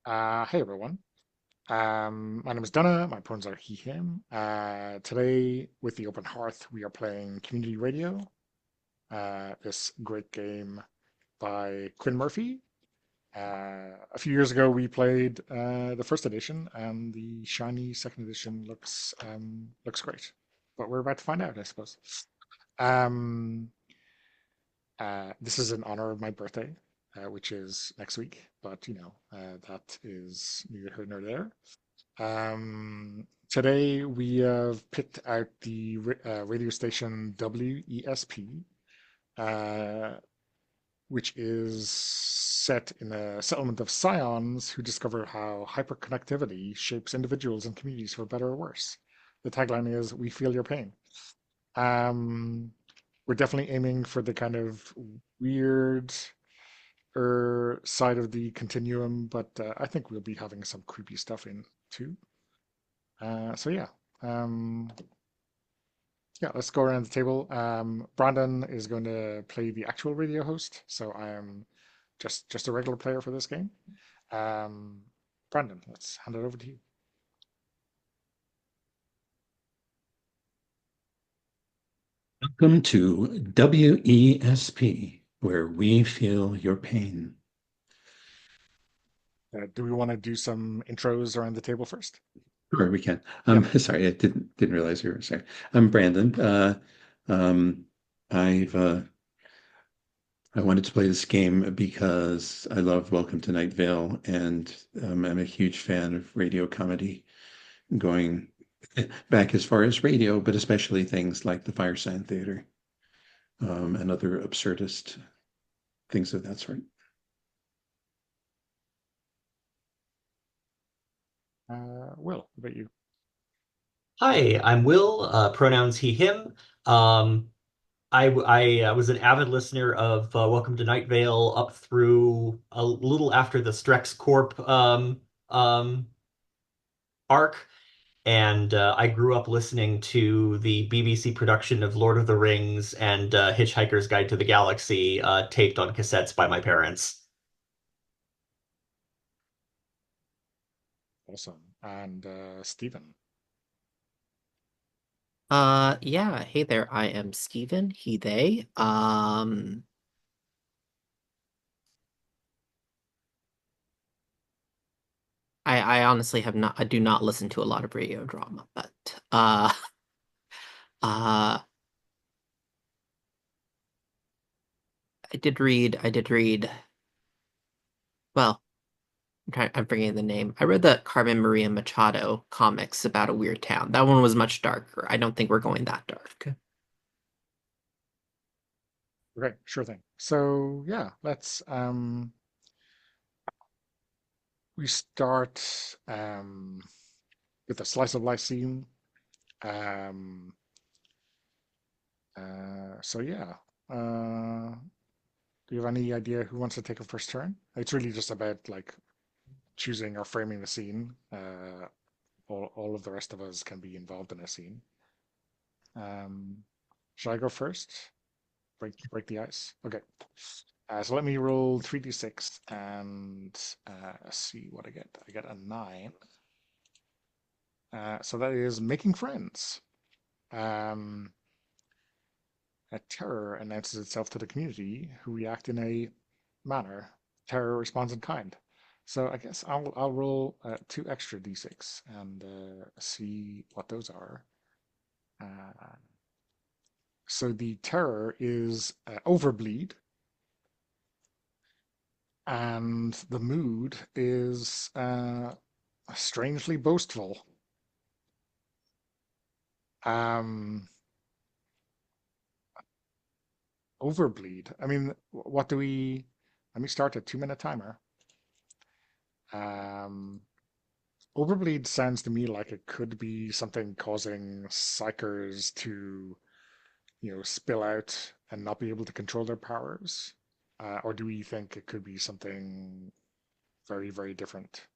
Hey everyone. My name is Donna. My pronouns are he, him. Today, with the Open Hearth, we are playing Community Radio, this great game by Quinn Murphy. A few years ago, we played the first edition, and the shiny second edition looks great. But we're about to find out, I suppose. Um, this is in honor of my birthday, which is next week. But that is neither here nor there. Today we have picked out the radio station WESP, uh, which is set in a settlement of scions who discover how hyperconnectivity shapes individuals and communities for better or worse. The tagline is "We feel your pain." Um, we're definitely aiming for the kind of weird side of the continuum, but I think we'll be having some creepy stuff in too. So um, yeah, let's go around the table. Brandon is going to play the actual radio host, so I am just a regular player for this game. Um, Brandon, let's hand it over to you. Welcome to WESP, where we feel your pain. Do we want to do some intros around the table first? Sure, we can. Yep. Sorry, I didn't realize you were sorry. I'm Brandon. Um, I've I wanted to play this game because I love Welcome to Nightvale, and I'm a huge fan of radio comedy, going back as far as radio, but especially things like the Firesign Theater, and other absurdist things of that sort. Will, what about you? Hi, I'm Will, pronouns he, him. Um, I was an avid listener of Welcome to Night Vale up through a little after the Strex Corp arc, and I grew up listening to the BBC production of Lord of the Rings and Hitchhiker's Guide to the Galaxy, taped on cassettes by my parents. Awesome. And Stephen. Yeah, hey there, I am Steven, he, they. I honestly I do not listen to a lot of radio drama, but uh I did read, well, I'm bringing the name. I read the Carmen Maria Machado comics about a weird town. That one was much darker. I don't think we're going that dark. Okay, sure thing. So yeah, let's we start with a slice of life scene. Um, so yeah, uh, do you have any idea who wants to take a first turn? It's really just about like choosing or framing the scene. All of the rest of us can be involved in a scene. Um, should I go first? Break the ice. Okay. So let me roll 3d6 and see what I get. I get a 9. So that is making friends. Um, a terror announces itself to the community, who react in a manner. Terror responds in kind. So I guess I'll roll 2 extra d6 and see what those are. Uh, so the terror is overbleed, and the mood is strangely boastful. Um, Overbleed. I mean, what do we? Let me start a 2-minute timer. Um, Overbleed sounds to me like it could be something causing psychers to, spill out and not be able to control their powers. Or do we think it could be something very, very different?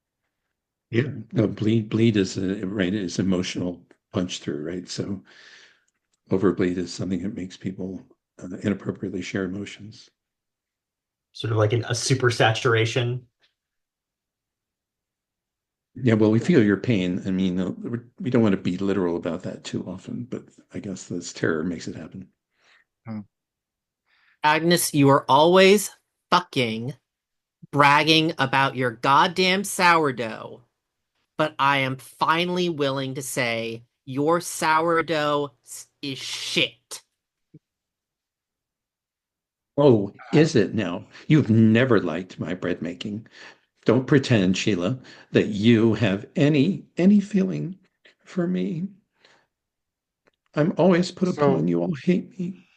Yeah, no, bleed is right, is emotional punch through, right? So overbleed is something that makes people inappropriately share emotions. Sort of like a super saturation. Yeah, well, we feel your pain. I mean, we don't want to be literal about that too often, but I guess this terror makes it happen. Hmm. Agnes, you are always fucking bragging about your goddamn sourdough, but I am finally willing to say your sourdough is shit. Oh, is it now? You've never liked my bread making. Don't pretend, Sheila, that you have any feeling for me. I'm always put upon. So, You all hate me.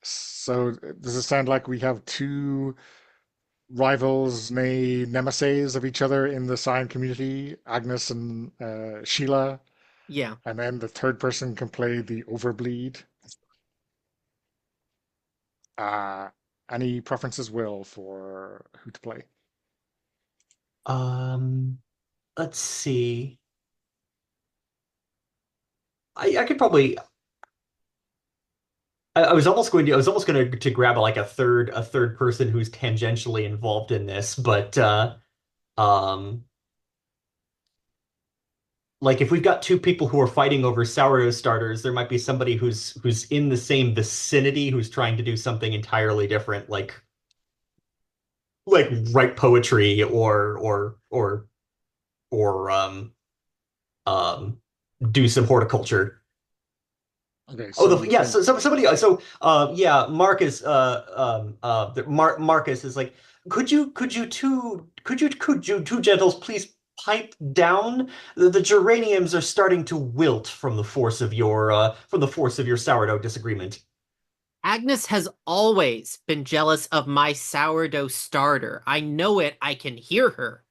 so does it sound like we have two rivals, nay, nemesis of each other in the Scion community, Agnes and Sheila, Yeah. and then the third person can play the Overbleed? Uh, any preferences, Will, for who to play? Um, let's see. I could probably. I was almost going to. I was almost going to grab like a third person who's tangentially involved in this, but um, like if we've got two people who are fighting over sourdough starters, there might be somebody who's in the same vicinity who's trying to do something entirely different, like write poetry or um do some horticulture. Okay, Oh, so yeah. So somebody. Yeah. Marcus is like, could you two gentles please pipe down? The geraniums are starting to wilt from the force of your sourdough disagreement. Agnes has always been jealous of my sourdough starter. I know it, I can hear her.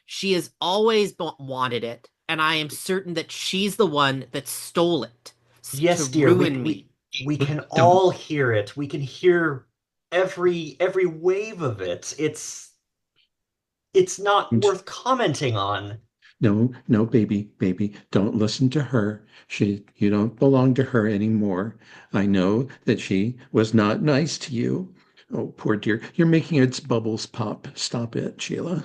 She has always wanted it, and I am certain that she's the one that stole it to Yes, dear. ruin me. We can Don't. all hear it. We can hear every wave of it. It's not worth commenting on. No, no, baby, don't listen to her. You don't belong to her anymore. I know that she was not nice to you. Oh, poor dear. You're making its bubbles pop. Stop it, Sheila.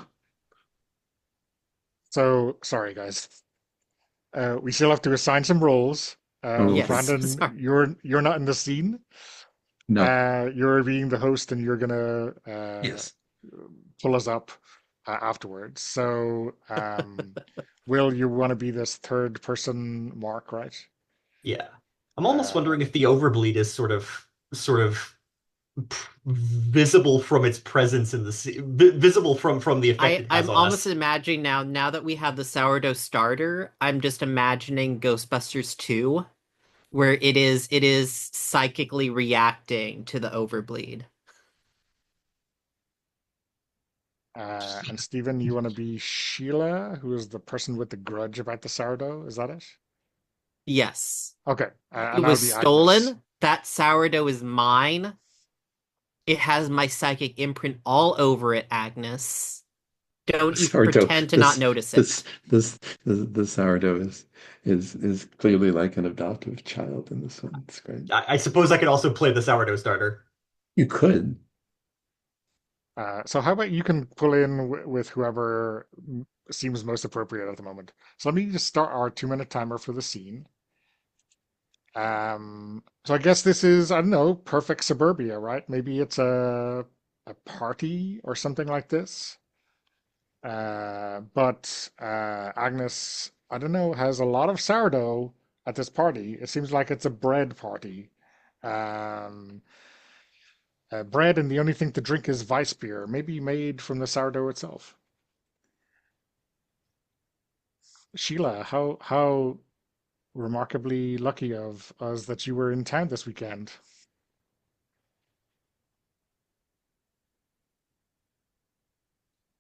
sorry, guys. We still have to assign some roles. Oh, okay. Yes, Brandon, sorry. you're not in the scene. No. You're being the host, and you're gonna Yes. pull us up afterwards. So, Will, you want to be this third person Mark, right? Yeah. I'm almost Uh, wondering if the overbleed is sort of visible from its presence in the visible from the effect it has I'm on almost us. imagining now that we have the sourdough starter, I'm just imagining Ghostbusters 2, where it is psychically reacting to the overbleed. and Stephen, you want to be Sheila, who is the person with the grudge about the sourdough? Is that it? Yes. Okay, It and I'll was be Agnes. stolen. That sourdough is mine. It has my psychic imprint all over it, Agnes. Don't even Sourdough. pretend to not This notice this it. this the sourdough is clearly like an adoptive child in this one. It's great. I suppose I could also play the sourdough starter. You could. So how about you can pull in with whoever seems most appropriate at the moment. So let me just start our 2 minute timer for the scene. So I guess this is, I don't know, perfect suburbia, right? Maybe it's a party or something like this. But Agnes, I don't know, has a lot of sourdough at this party. It seems like it's a bread party. Um, Bread, and the only thing to drink is Weiss beer, maybe made from the sourdough itself. Sheila, how remarkably lucky of us that you were in town this weekend.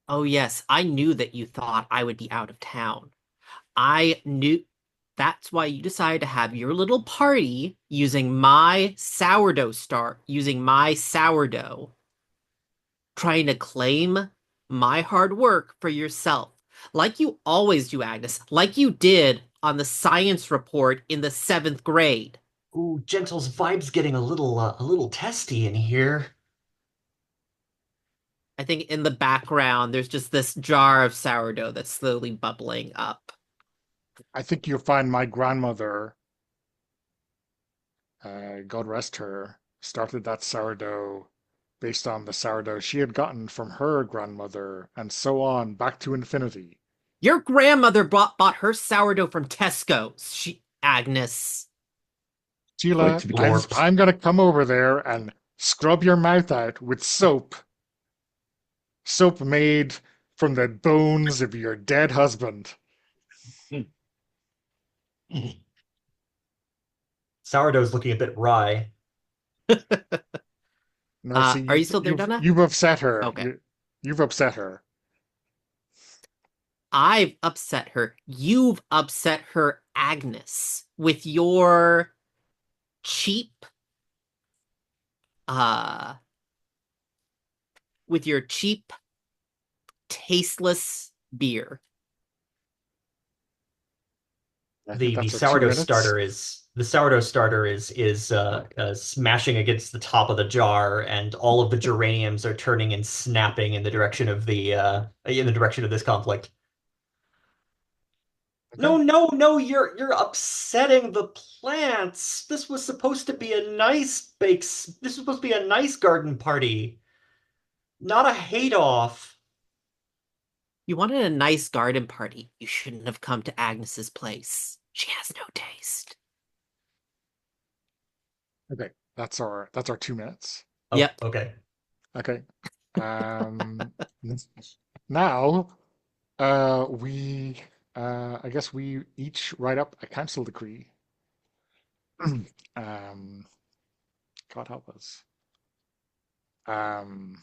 Oh, yes, I knew that you thought I would be out of town. I knew that's why you decided to have your little party using my sourdough, trying to claim my hard work for yourself. Like you always do, Agnes, like you did on the science report in the seventh grade. Ooh, Gentle's vibe's getting a little testy in here. I think in the background, there's just this jar of sourdough that's slowly bubbling up. I think you'll find my grandmother, God rest her, started that sourdough based on the sourdough she had gotten from her grandmother, and so on, back to infinity. Your grandmother bought her sourdough from Tesco's. Agnes. Sheila, to be Glorp. I'm gonna come over there and scrub your mouth out with soap. Soap made from the bones of your dead husband. Sourdough's looking a bit wry. No, see, Are you still there, Donna? you've upset her. Okay. You've upset her. I've upset her. You've upset her, Agnes, with your cheap, uh, with your cheap, tasteless beer. I think The that's our 2 sourdough minutes. starter is smashing against the top of the jar, and all of the geraniums are turning and snapping in the direction of this conflict. Okay. No, you're upsetting the plants. This was supposed to be a nice This was supposed to be a nice garden party, not a hate-off. You wanted a nice garden party. You shouldn't have come to Agnes's place. She has no taste. Okay, that's our 2 minutes. Oh, Yep. okay. Okay. Now, we I guess we each write up a council decree. um, God help us. Um,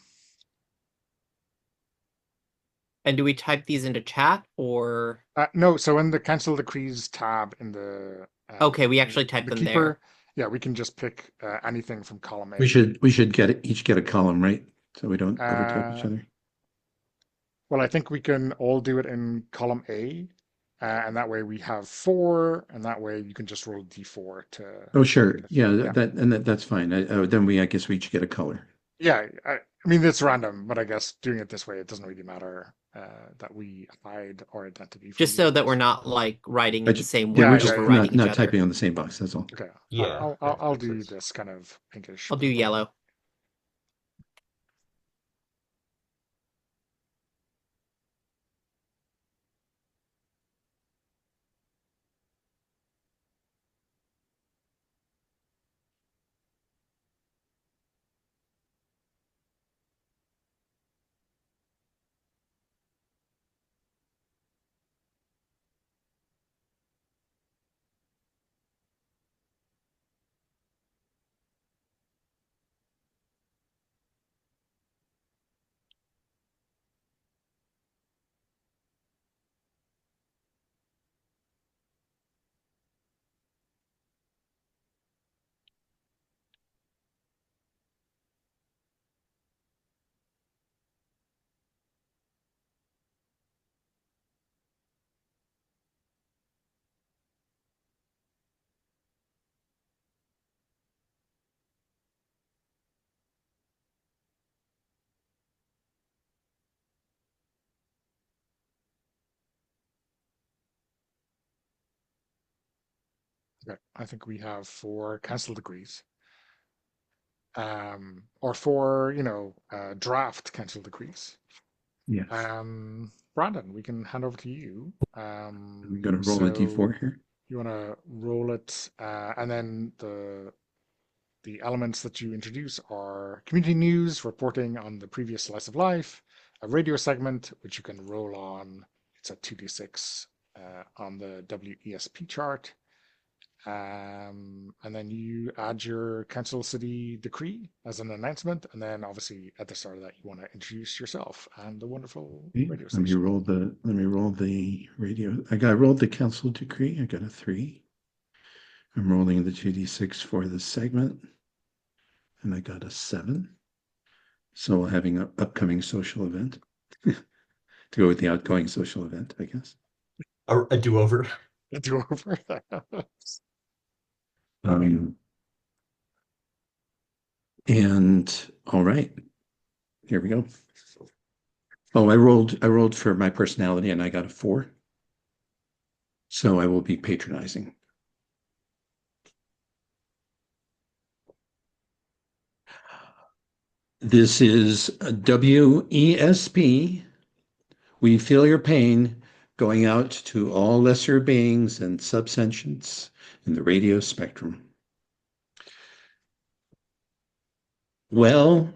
And do we type these into chat or? no, so in the council decrees tab in the Okay, we actually type them there. yeah, we can just pick anything from column A. We should each get a column, right? So we don't overtype each other. Well, I think we can all do it in column A, and that way we have 4, and that way you can just roll d4 to. Oh, sure. Yeah, Yeah. that's fine. Then I guess we each get a color. Yeah, I mean it's random, but I guess doing it this way, it doesn't really matter that we hide our identity. From Just the so that others. we're not like writing I in the ju- same Yeah, way we're Yeah, just yeah, overwriting not each other. typing on the same box. That's all. Okay. Yeah, I'll that do makes sense. this kind of pinkish. I'll do yellow. Okay, I think we have 4 council degrees. Or 4, draft council decrees. Yes. Brandon, we can hand over to you. I'm going to roll a d4 here. You want to roll it, and then the elements that you introduce are community news, reporting on the previous slice of life, a radio segment, which you can roll on. It's a 2d6 on the WESP chart. And then you add your council city decree as an announcement, and then obviously at the start of that you want to introduce yourself and the wonderful radio station. Let me roll the radio. I rolled the council decree. I got a 3. I'm rolling the 2d6 for the segment, and I got a 7. So having an upcoming social event to go with the outgoing social event, I guess. A do-over. A do-over. And all right. Here we go. Oh, I rolled for my personality and I got a 4. So I will be patronizing. This is WESP. We feel your pain going out to all lesser beings and subsentients in the radio spectrum. Well,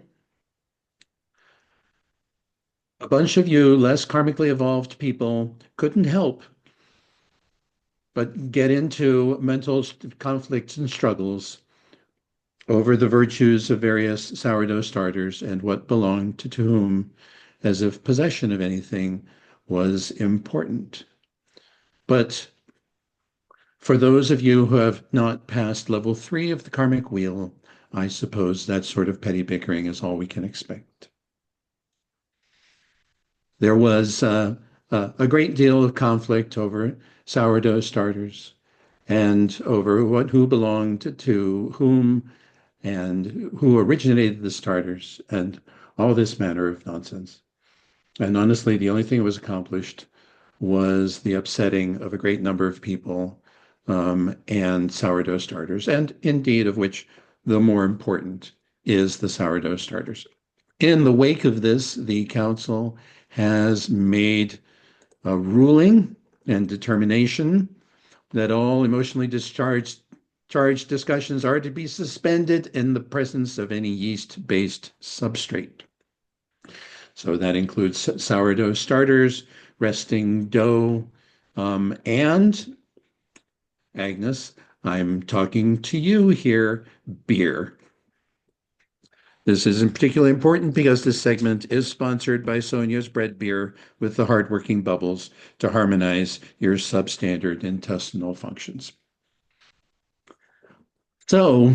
a bunch of you less karmically evolved people couldn't help but get into mental conflicts and struggles over the virtues of various sourdough starters and what belonged to whom, as if possession of anything was important. But for those of you who have not passed level 3 of the karmic wheel, I suppose that sort of petty bickering is all we can expect. There was a great deal of conflict over sourdough starters and over who belonged to whom and who originated the starters and all this manner of nonsense. And honestly, the only thing that was accomplished was the upsetting of a great number of people and sourdough starters, and indeed of which the more important is the sourdough starters. In the wake of this, the council has made a ruling and determination that all emotionally charged discussions are to be suspended in the presence of any yeast-based substrate. So that includes sourdough starters, resting dough, and Agnes, I'm talking to you here, beer. This is particularly important because this segment is sponsored by Sonia's Bread Beer with the hardworking bubbles to harmonize your substandard intestinal functions. So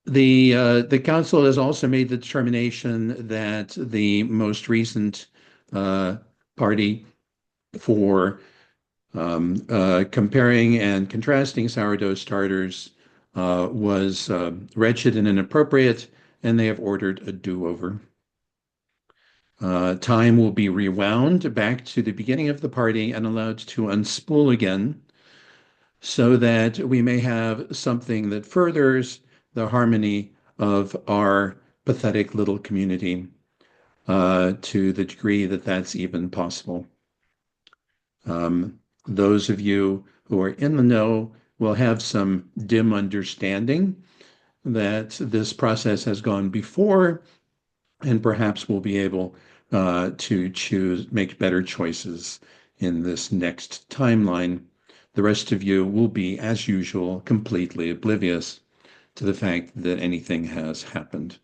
the council has also made the determination that the most recent party for comparing and contrasting sourdough starters was wretched and inappropriate, and they have ordered a do-over. Time will be rewound back to the beginning of the party and allowed to unspool again so that we may have something that furthers the harmony of our pathetic little community to the degree that that's even possible. Those of you who are in the know will have some dim understanding that this process has gone before, and perhaps will be able to make better choices in this next timeline. The rest of you will be, as usual, completely oblivious to the fact that anything has happened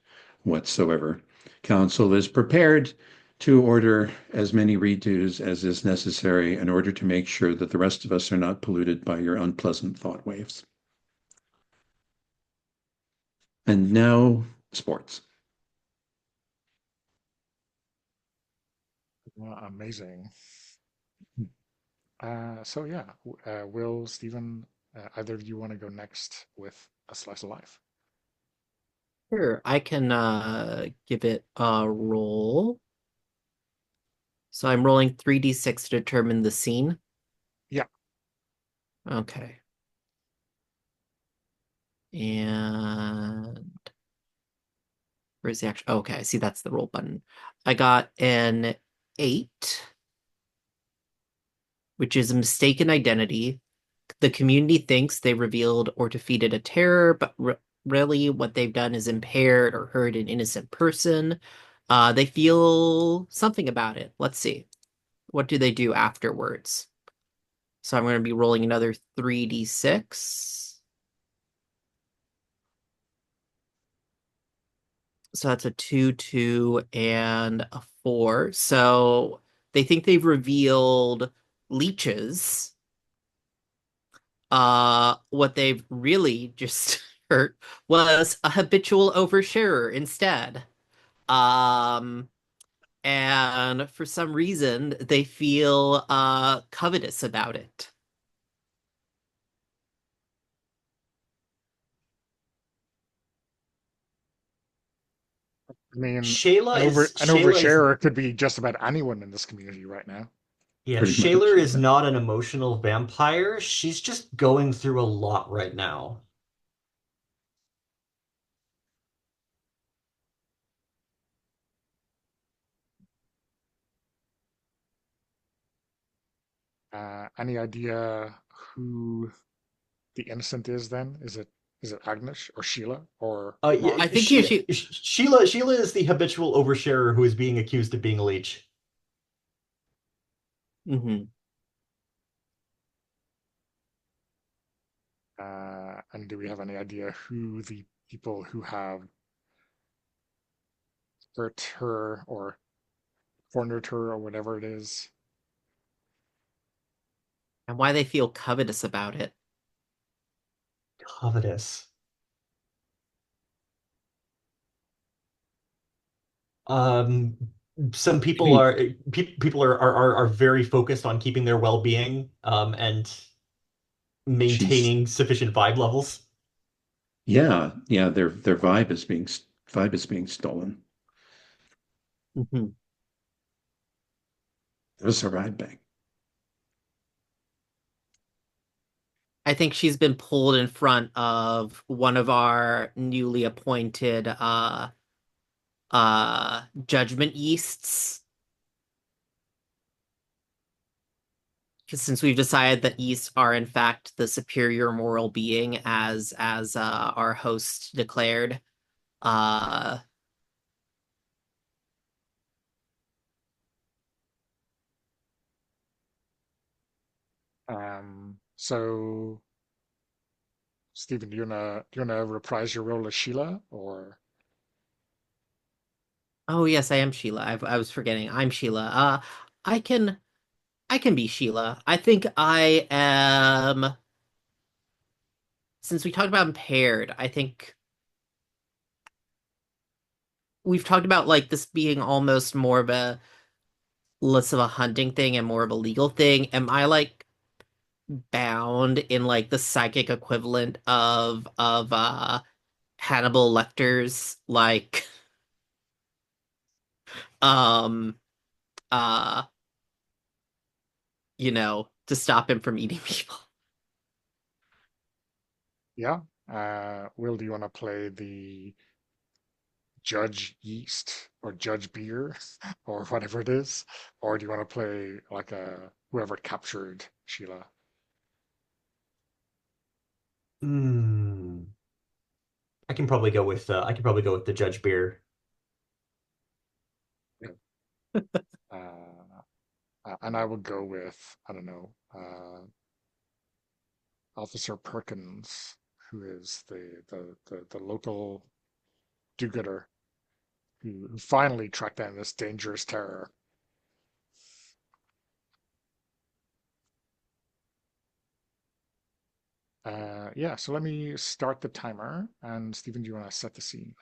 whatsoever. Council is prepared to order as many redos as is necessary in order to make sure that the rest of us are not polluted by your unpleasant thought waves. And now, sports. Amazing. So yeah, Will, Stephen, either of you want to go next with a slice of life? Sure, I can give it a roll. So I'm rolling 3d6 to determine the scene. Yeah. Okay. And where's the action? Okay, I see that's the roll button. I got an 8, which is a mistaken identity. The community thinks they revealed or defeated a terror, but really what they've done is impaired or hurt an innocent person. They feel something about it. Let's see. What do they do afterwards? So I'm going to be rolling another 3d6. So that's a 2, 2, and a 4. So they think they've revealed leeches. What they've really just hurt was a habitual oversharer instead. Um, and for some reason they feel covetous about it. I mean, Shayla is an Shayla is oversharer could be just about anyone in this community right now. yeah, Pretty much. Shayla is not an emotional vampire. She's just going through a lot right now. Any idea who the innocent is then? Is it Agnes or Sheila or Yeah, I Mark? think you should. Sheila is the habitual oversharer who is being accused of being a leech. Mhm. And do we have any idea who the people who have hurt her or cornered her or whatever it is? And why they feel covetous about it. Covetous. Um, some people Maybe are people are very focused on keeping their well-being and she's maintaining sufficient vibe levels. yeah, their vibe is being stolen. Mhm. It was a ride back. I think she's been pulled in front of one of our newly appointed judgment yeasts. Because since we've decided that yeasts are in fact the superior moral being as our host declared. Uh So Stephen, do you wanna reprise your role as Sheila or oh yes, I am Sheila. I was forgetting. I'm Sheila. I can I can be Sheila. I think I am since we talked about impaired, I think we've talked about like this being almost more of a less of a hunting thing and more of a legal thing. Am I like bound in like the psychic equivalent of Hannibal Lecter's like um uh to stop him from eating people? yeah? Will, do you wanna play the Judge Yeast or Judge Beer or whatever it is? Or do you wanna play like a whoever captured Sheila? Hmm. I can probably go with the Judge Beer. Yeah. And I would go with, I don't know, Officer Perkins, who is the local do-gooder who finally tracked down this dangerous terror. Yeah, so let me start the timer. And Stephen, do you want to set the scene?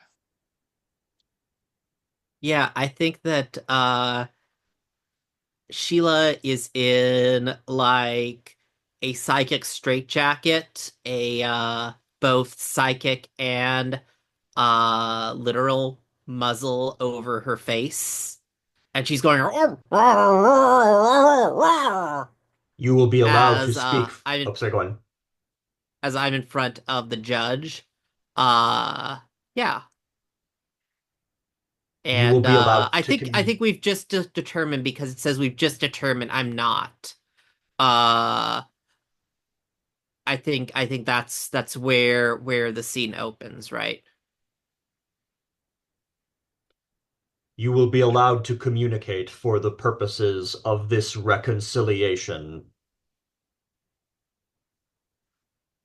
Yeah, I think that Sheila is in like a psychic straitjacket, a both psychic and literal muzzle over her face. And she's going You will be allowed to as speak. I'm Oh, sorry, go on. in front of the judge. Uh yeah. You will And be allowed I to think we've just determined because it says we've just determined I'm not. Uh I think that's where the scene opens, right? you will be allowed to communicate for the purposes of this reconciliation.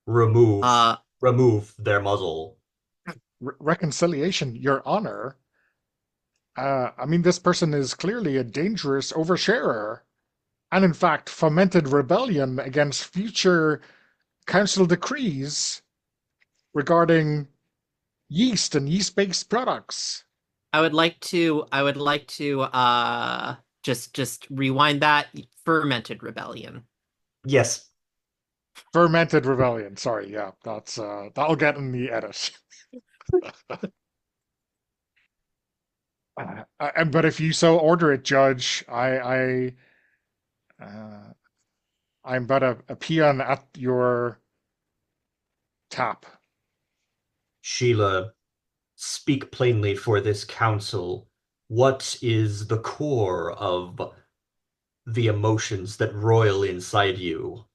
Remove Uh remove their muzzle. Reconciliation, Your Honor. I mean, this person is clearly a dangerous oversharer, and in fact fomented rebellion against future council decrees regarding yeast and yeast-based products. I would like to just rewind that. Fermented rebellion. Yes, Fermented rebellion. Sorry, yeah, that'll get in the edit. But if you so order it, Judge, uh, I'm but a peon at your tap. Sheila, speak plainly for this council. What is the core of the emotions that roil inside you?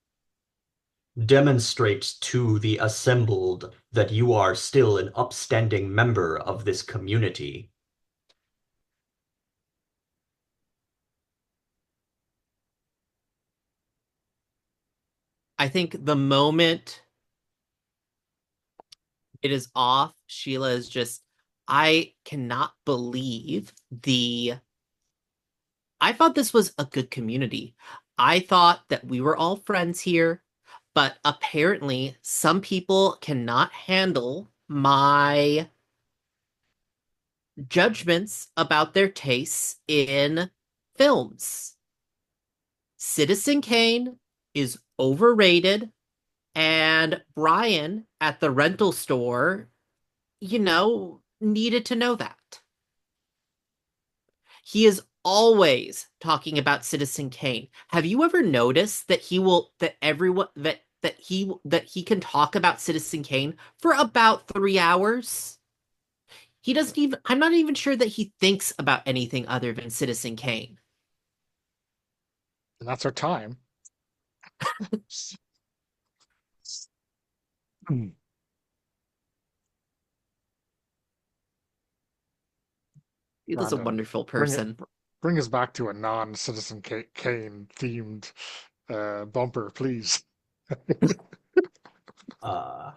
Demonstrate to the assembled that you are still an upstanding member of this community. I think the moment it is off, Sheila is just, I cannot believe the. I thought this was a good community. I thought that we were all friends here, but apparently some people cannot handle my judgments about their tastes in films. Citizen Kane is overrated, and Brian at the rental store, needed to know that. He is always talking about Citizen Kane. Have you ever noticed that he can talk about Citizen Kane for about 3 hours? He doesn't even, I'm not even sure that he thinks about anything other than Citizen Kane. And that's our time. Hmm. He is a Brandon, wonderful bring it, person. bring us back to a non-Citizen Kane themed bumper, please. Uh,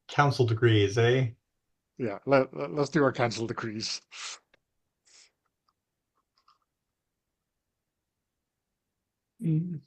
Council degrees, eh? Yeah, let's do our cancel decrees. Mm.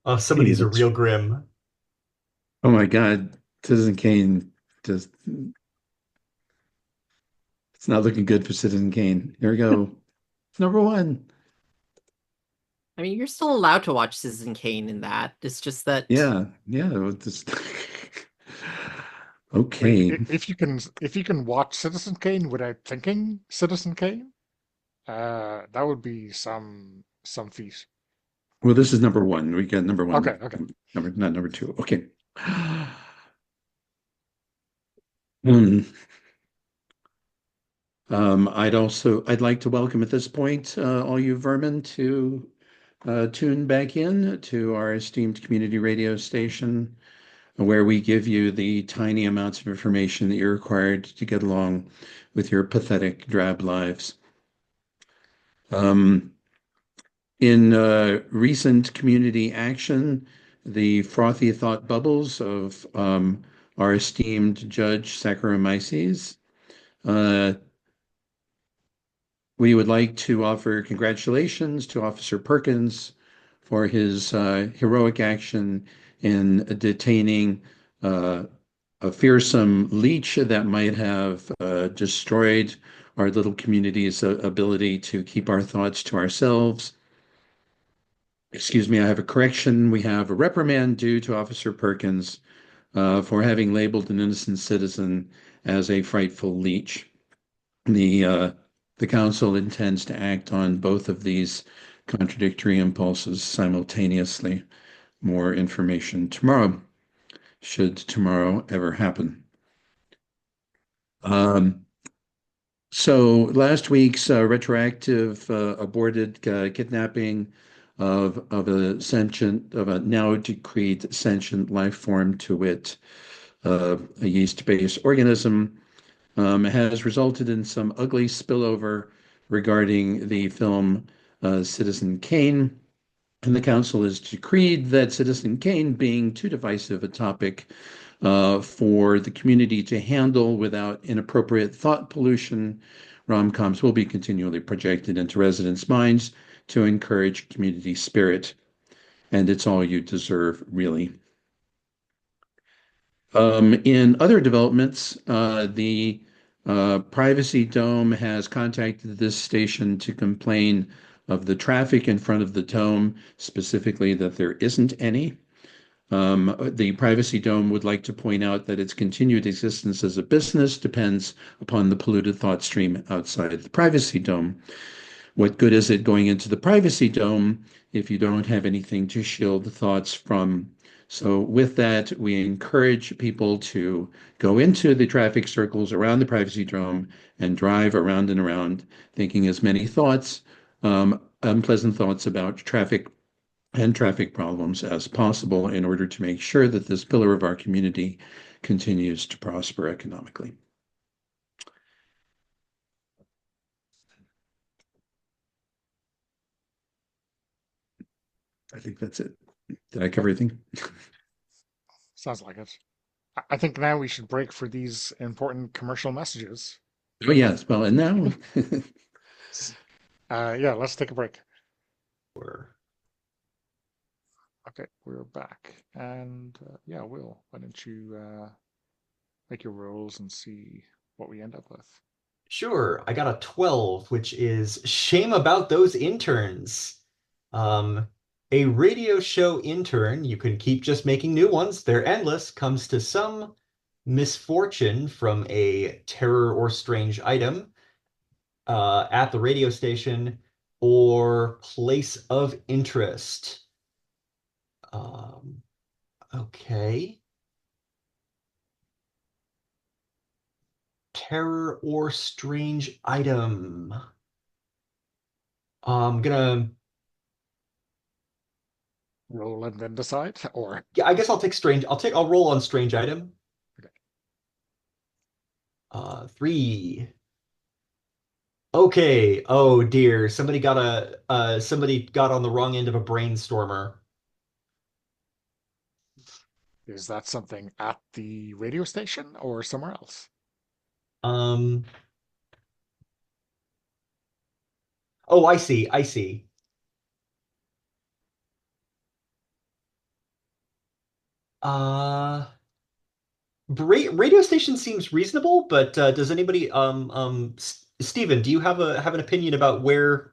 Oh, some of Hey, these are that's real grim. oh my God, Citizen Kane just it's not looking good for Citizen Kane. Here we go. Number one. I mean, you're still allowed to watch Citizen Kane in that. It's just that, Yeah, yeah. Just I mean, okay. if you can watch Citizen Kane without thinking Citizen Kane, that would be some feat. Well, this is number one. We got number one, Okay, okay. not number two. Okay. Hmm. I'd like to welcome at this point all you vermin to tune back in to our esteemed community radio station, where we give you the tiny amounts of information that you're required to get along with your pathetic, drab lives. Um, in recent community action, the frothy thought bubbles of our esteemed Judge Saccharomyces. Uh, we would like to offer congratulations to Officer Perkins for his heroic action in detaining a fearsome leech that might have destroyed our little community's ability to keep our thoughts to ourselves. Excuse me, I have a correction. We have a reprimand due to Officer Perkins for having labeled an innocent citizen as a frightful leech. The uh, the council intends to act on both of these contradictory impulses simultaneously. More information tomorrow, should tomorrow ever happen. Um, so last week's retroactive aborted kidnapping of a now decreed sentient life form, to wit, a yeast-based organism, has resulted in some ugly spillover regarding the film Citizen Kane. And the council has decreed that Citizen Kane, being too divisive a topic for the community to handle without inappropriate thought pollution, rom-coms will be continually projected into residents' minds to encourage community spirit. And it's all you deserve, really. In other developments, the Privacy Dome has contacted this station to complain of the traffic in front of the dome, specifically that there isn't any. The Privacy Dome would like to point out that its continued existence as a business depends upon the polluted thought stream outside the Privacy Dome. What good is it going into the Privacy Dome if you don't have anything to shield the thoughts from? So with that, we encourage people to go into the traffic circles around the Privacy Dome and drive around and around, thinking as many thoughts, unpleasant thoughts about traffic and traffic problems as possible, in order to make sure that this pillar of our community continues to prosper economically. I think that's it. Did I cover everything? Sounds like it. I think now we should break for these important commercial messages. Oh, yes. Well, and now Yeah, let's take a break. Or Okay, we're back. And yeah, Will, why don't you make your rolls and see what we end up with? sure, I got a 12, which is shame about those interns. Um, a radio show intern, you can keep just making new ones, they're endless, comes to some misfortune from a terror or strange item at the radio station or place of interest. Um, okay. Terror or strange item. I'm gonna, Roll and then decide, or yeah, I guess I'll take strange. I'll roll on strange item. okay. 3. Okay. Oh dear. Somebody got on the wrong end of a brainstormer. Is that something at the radio station or somewhere else? Um, oh, I see. I see. Uh, radio station seems reasonable, but does anybody Steven, do you have an opinion about where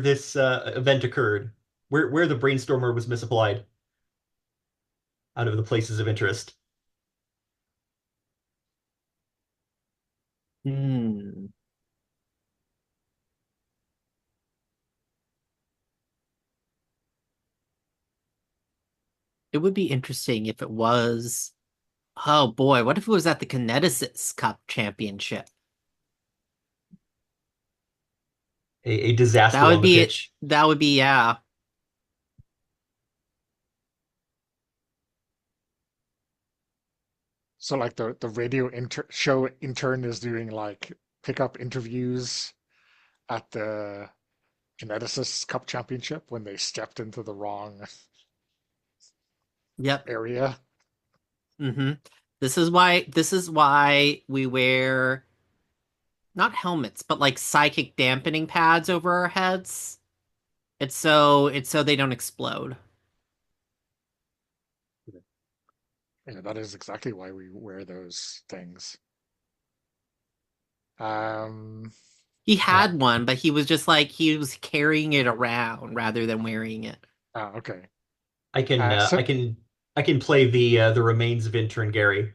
this event occurred? Where the brainstormer was misapplied out of the places of interest? Hmm. It would be interesting if it was. Oh boy, what if it was at the Kineticus Cup Championship? A disaster That on would the be it. pitch. That would be, yeah. So like the radio show intern is doing like pickup interviews at the Kineticus Cup Championship when they stepped into the wrong Yep. area. hmm This is why we wear not helmets, but like psychic dampening pads over our heads. It's so they don't explode. Yeah, that is exactly why we wear those things. Um, He Uh, had one, but he was just like he was carrying it around rather than wearing it. okay. I can So I can play the remains of intern Gary.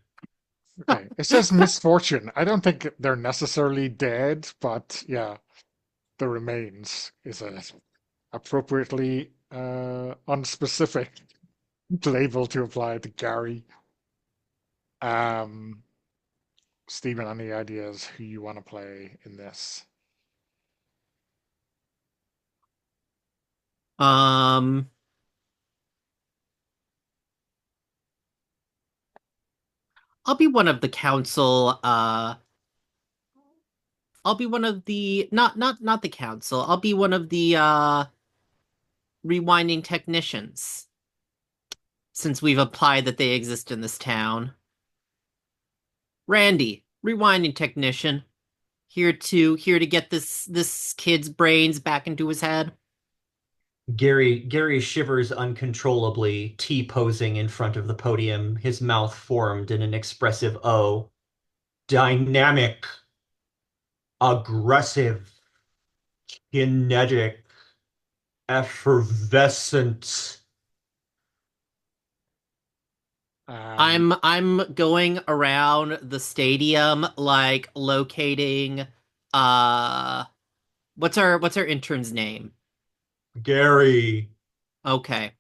okay, it says misfortune. I don't think they're necessarily dead, but yeah, the remains is a appropriately unspecific label to apply to Gary. Um, Stephen, any ideas who you want to play in this? Um, I'll be one of the council. I'll be one of the not the council. I'll be one of the rewinding technicians, since we've applied that they exist in this town. Randy, rewinding technician, here to get this kid's brains back into his head. Gary shivers uncontrollably, T-posing in front of the podium, his mouth formed in an expressive O. Dynamic, aggressive, kinetic, effervescent. Um, I'm going around the stadium, like locating uh what's our intern's name? Gary, Okay.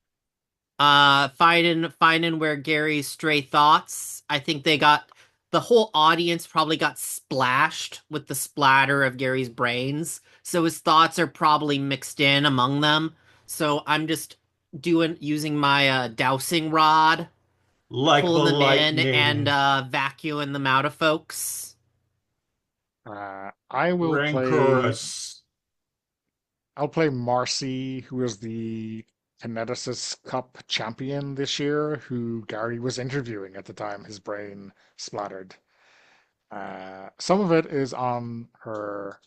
Finding where Gary's stray thoughts. I think they got the whole audience probably got splashed with the splatter of Gary's brains. So his thoughts are probably mixed in among them. So I'm just using my dowsing rod, like the pulling them in and lightning, vacuuming them out of folks. I will play. rancorous. I'll play Marcy, who is the Kineticist Cup champion this year, who Gary was interviewing at the time his brain splattered. Some of it is on her,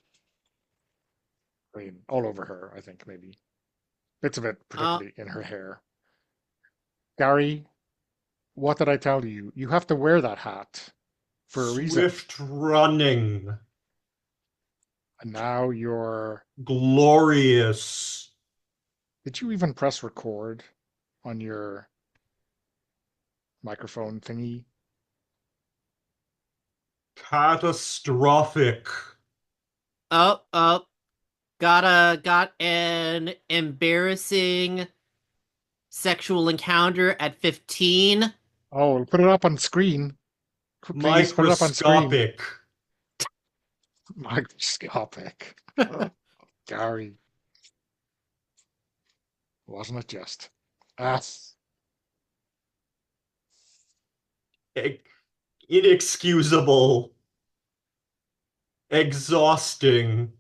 I mean, all over her, I think, maybe. Bits of it, Uh particularly in her hair. Gary, what did I tell you? You have to wear that hat for a reason. Swift running, And now you're. glorious, Did you even press record on your microphone thingy? catastrophic, oh, got an embarrassing sexual encounter at 15. Oh, put it up on screen. Please put it up on screen. microscopic, Microscopic. Gary, wasn't it just? Ah, e- inexcusable, exhausting,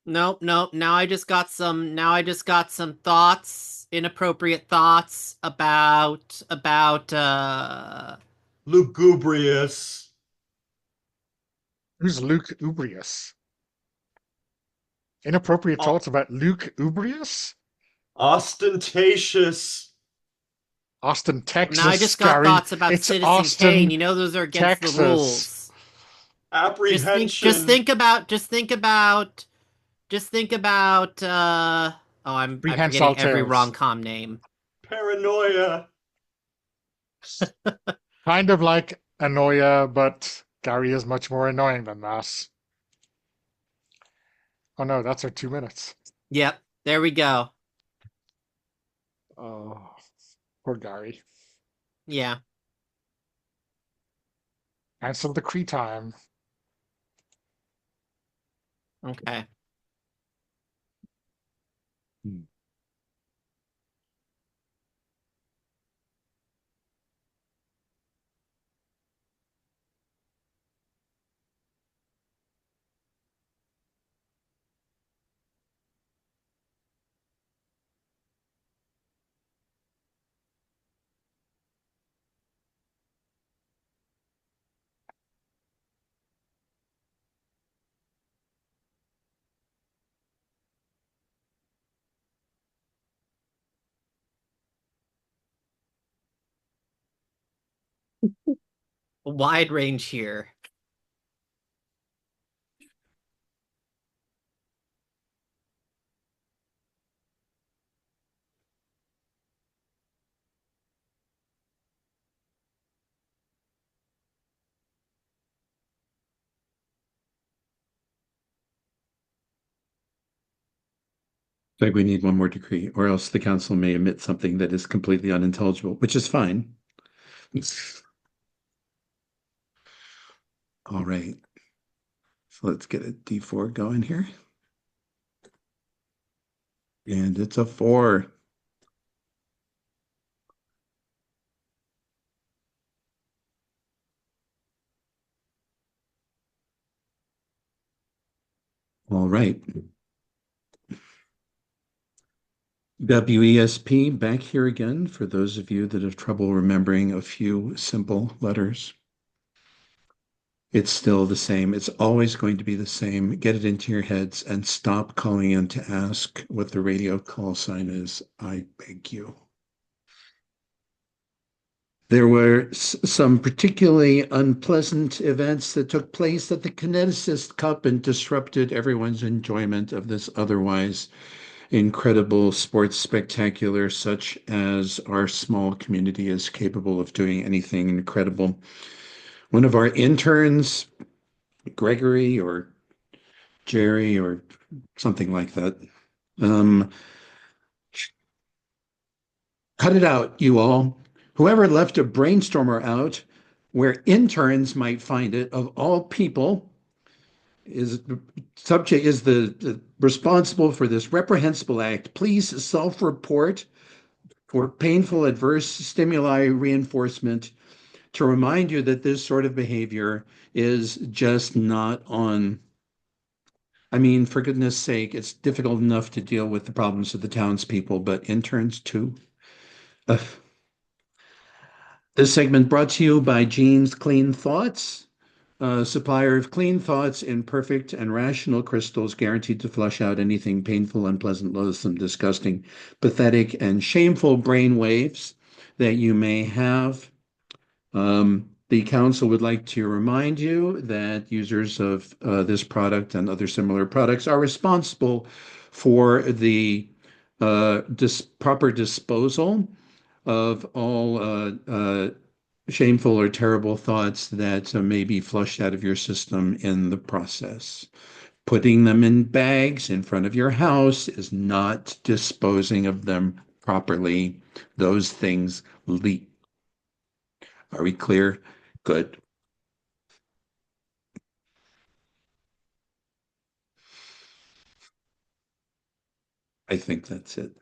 Nope. Now I just got some thoughts, inappropriate thoughts about lugubrious, who's Luke Ubrius? Inappropriate o- thoughts about Luke Ubrius? ostentatious, Austin, now I Texas, just got Gary. thoughts about It's Citizen Kane. Austin, You know those are against the Texas. rules. Just think just apprehension, think about just think about just think about oh I'm Prehensile forgetting every Tales. rom-com name. paranoia, Kind of like Anoia, but Gary is much more annoying than that. Oh no, that's our 2 minutes. Yep, there we go. Oh, poor Gary. Yeah, Cancel the Cree time. okay. Hmm. A wide range here. Like we need one more decree, or else the council may omit something that is completely unintelligible, which is fine. All right. So let's get a D4 going here. And it's a 4. All right. WESP back here again for those of you that have trouble remembering a few simple letters. It's still the same. It's always going to be the same. Get it into your heads and stop calling in to ask what the radio call sign is. I beg you. There were some particularly unpleasant events that took place at the Kineticist Cup and disrupted everyone's enjoyment of this otherwise incredible sports spectacular, such as our small community is capable of doing anything incredible. One of our interns, Gregory or Jerry or something like that, cut it out, you all. Whoever left a brainstormer out where interns might find it, of all people, is the responsible for this reprehensible act. Please self-report for painful adverse stimuli reinforcement to remind you that this sort of behavior is just not on. I mean, for goodness sake, it's difficult enough to deal with the problems of the townspeople, but interns too. This segment brought to you by Jean's Clean Thoughts, a supplier of clean thoughts in perfect and rational crystals, guaranteed to flush out anything painful, unpleasant, loathsome, disgusting, pathetic, and shameful brain waves that you may have. The council would like to remind you that users of this product and other similar products are responsible for the proper disposal of all shameful or terrible thoughts that may be flushed out of your system in the process. Putting them in bags in front of your house is not disposing of them properly. Those things leak. Are we clear? Good. I think that's it.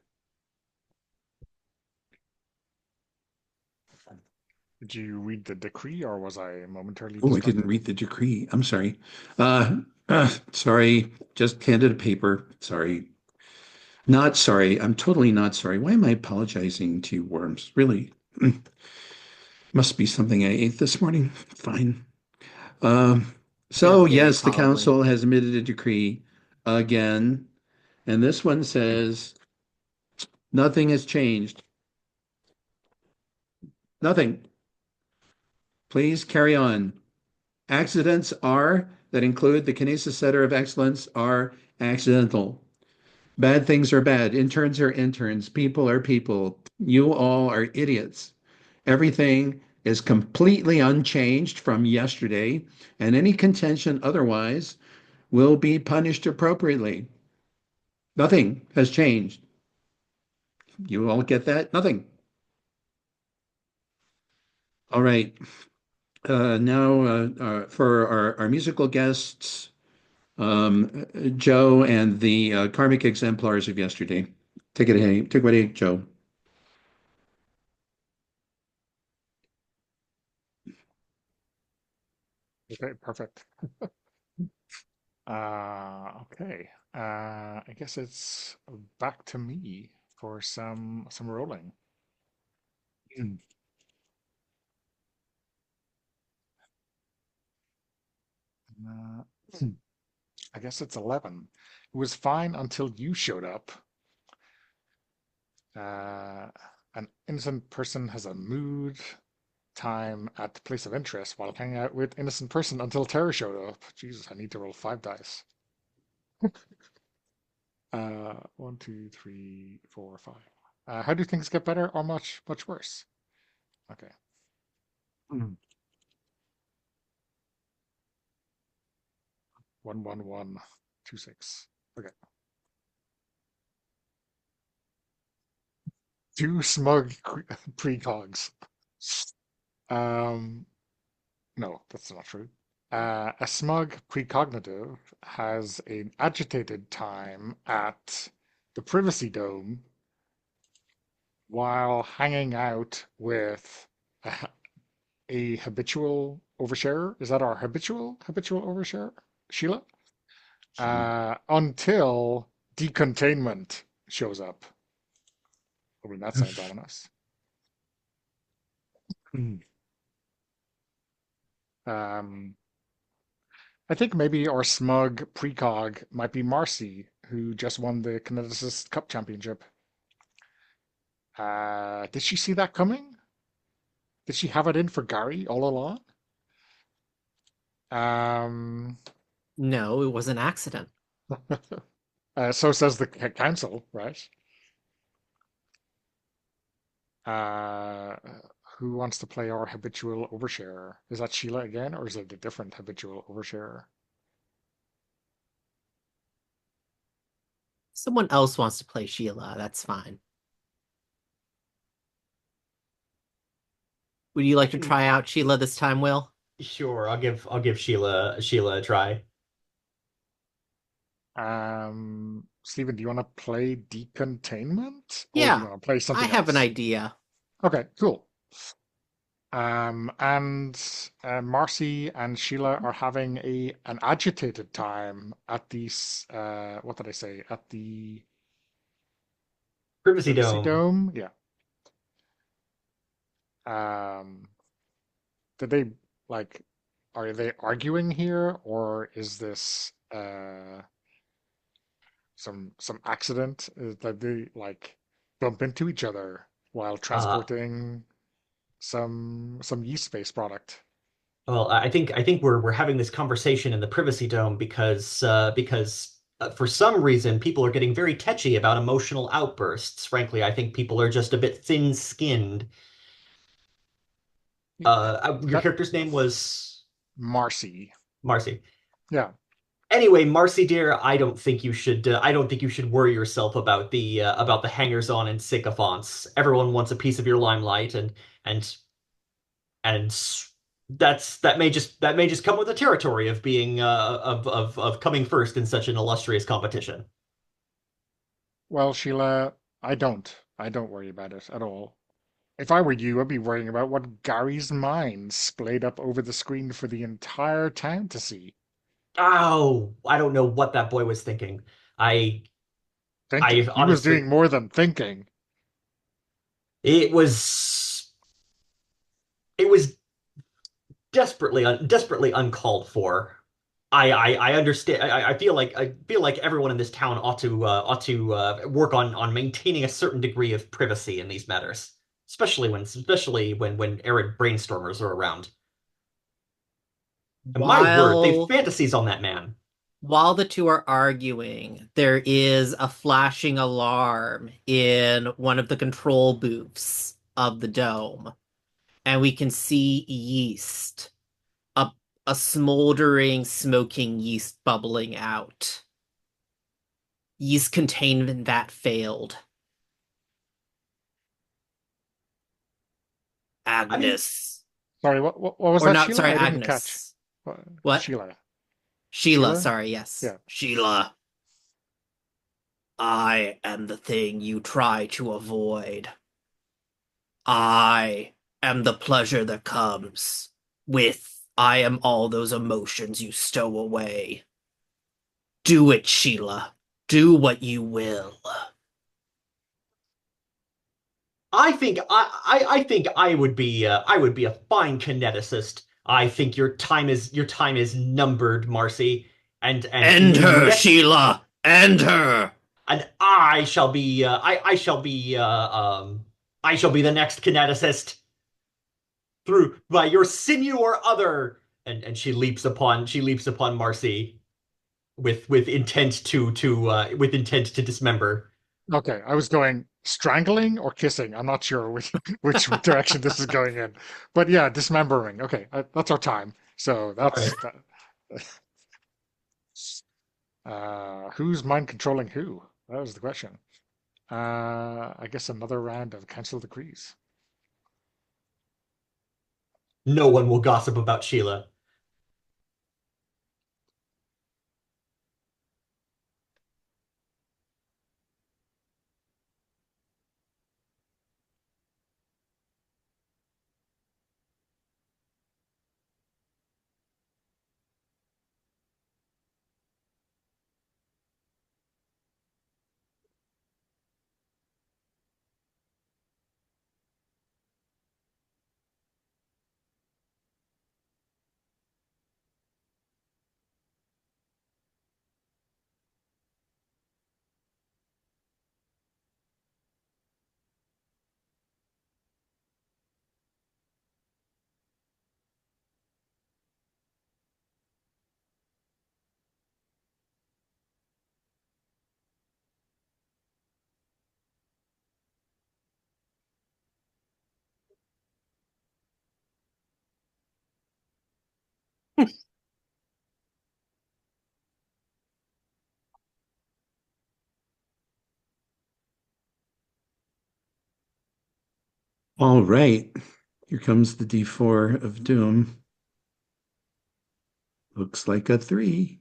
Did you read the decree, or was I momentarily Oh, I distracted? didn't read the decree. I'm sorry. Sorry. Just handed a paper. Sorry. Not sorry. I'm totally not sorry. Why am I apologizing to you, worms? Really? Must be something I ate this morning. Fine. So Birthday, yes, the probably. council has emitted a decree again, and this one says nothing has changed. Nothing. Please carry on. Accidents that include the Kinesis Center of Excellence are accidental. Bad things are bad. Interns are interns. People are people. You all are idiots. Everything is completely unchanged from yesterday, and any contention otherwise will be punished appropriately. Nothing has changed. You all get that? Nothing. All right. Now, for our musical guests, Joe and the karmic exemplars of yesterday. Take it away, Joe. Okay, perfect. Okay. I guess it's back to me for some rolling. Mm. Uh, I guess it's 11. It was fine until you showed up. Uh, an innocent person has a mood, time at the place of interest while hanging out with innocent person until terror showed up. Jesus, I need to roll 5 dice. One, two, three, four, five. How do things get better or much worse? Okay. Mm. 1, 1, 1, 2, 6. Okay. two smug precogs. Um, no, that's not true. A smug precognitive has an agitated time at the Privacy Dome while hanging out with a, a habitual oversharer. Is that our habitual oversharer, Sheila? Until decontainment shows up. I mean, that sounds ominous. Hmm. Um, I think maybe our smug precog might be Marcy, who just won the Kineticist Cup Championship. Did she see that coming? Did she have it in for Gary all along? Um, No, it was an accident. so says the council, right? Uh, who wants to play our habitual oversharer? Is that Sheila again, or is it a different habitual oversharer? Someone else wants to play Sheila. That's fine. Would you like to try out Sheila this time, Will? Sure, I'll give Sheila a try. Stephen, do you want to play decontainment, or do you Yeah, want to play I something have an else? idea. Okay, cool. And Marcy and Sheila are having an agitated time at the what did I say? At the Privacy Privacy Dome. Dome? Yeah. Um, did they like are they arguing here, or is this some accident? Did they like bump into each other while Uh, transporting some yeast-based product? well, I think we're having this conversation in the Privacy Dome because for some reason people are getting very tetchy about emotional outbursts. Frankly, I think people are just a bit thin-skinned. Your That character's name was Marcy. Marcy. Yeah. Anyway, Marcy dear, I don't think you should worry yourself about the hangers-on and sycophants. Everyone wants a piece of your limelight, and and that may just come with the territory of being of coming first in such an illustrious competition. Well, Sheila, I don't worry about it at all. If I were you, I'd be worrying about what Gary's mind splayed up over the screen for the entire town to see. Oh, I don't know what that boy was thinking. I I Thinking. He was doing honestly, more than thinking. it was desperately uncalled for. I understand. I feel like everyone in this town ought to work on maintaining a certain degree of privacy in these matters, especially when errant brainstormers are around. And my word, they've While fantasies on that man. while the two are arguing, there is a flashing alarm in one of the control booths of the dome, and we can see yeast, a, a smoldering, smoking yeast bubbling out. Yeast containment that failed. I mean, Agnes. Sorry, what was Or that, not, Sheila? sorry, I didn't catch. Agnes. What, What? Sheila. Sheila, Sheila? sorry, yes. Yeah. Sheila. I am the thing you try to avoid. I am the pleasure that comes with I am all those emotions you stow away. Do it, Sheila. Do what you will. I think I would be a fine kineticist. I think your time is numbered, Marcy, and End in your her, next Sheila! End her! and I shall be the next kineticist through by your sinew or other. And she leaps upon Marcy with intent to dismember. Okay, I was going strangling or kissing. I'm not sure which direction this is going in, but yeah, dismembering. Okay, that's our time. So All right. that's that. Who's mind controlling who? That was the question. I guess another round of cancel decrees. No one will gossip about Sheila. All right. Here comes the D4 of doom. Looks like a 3.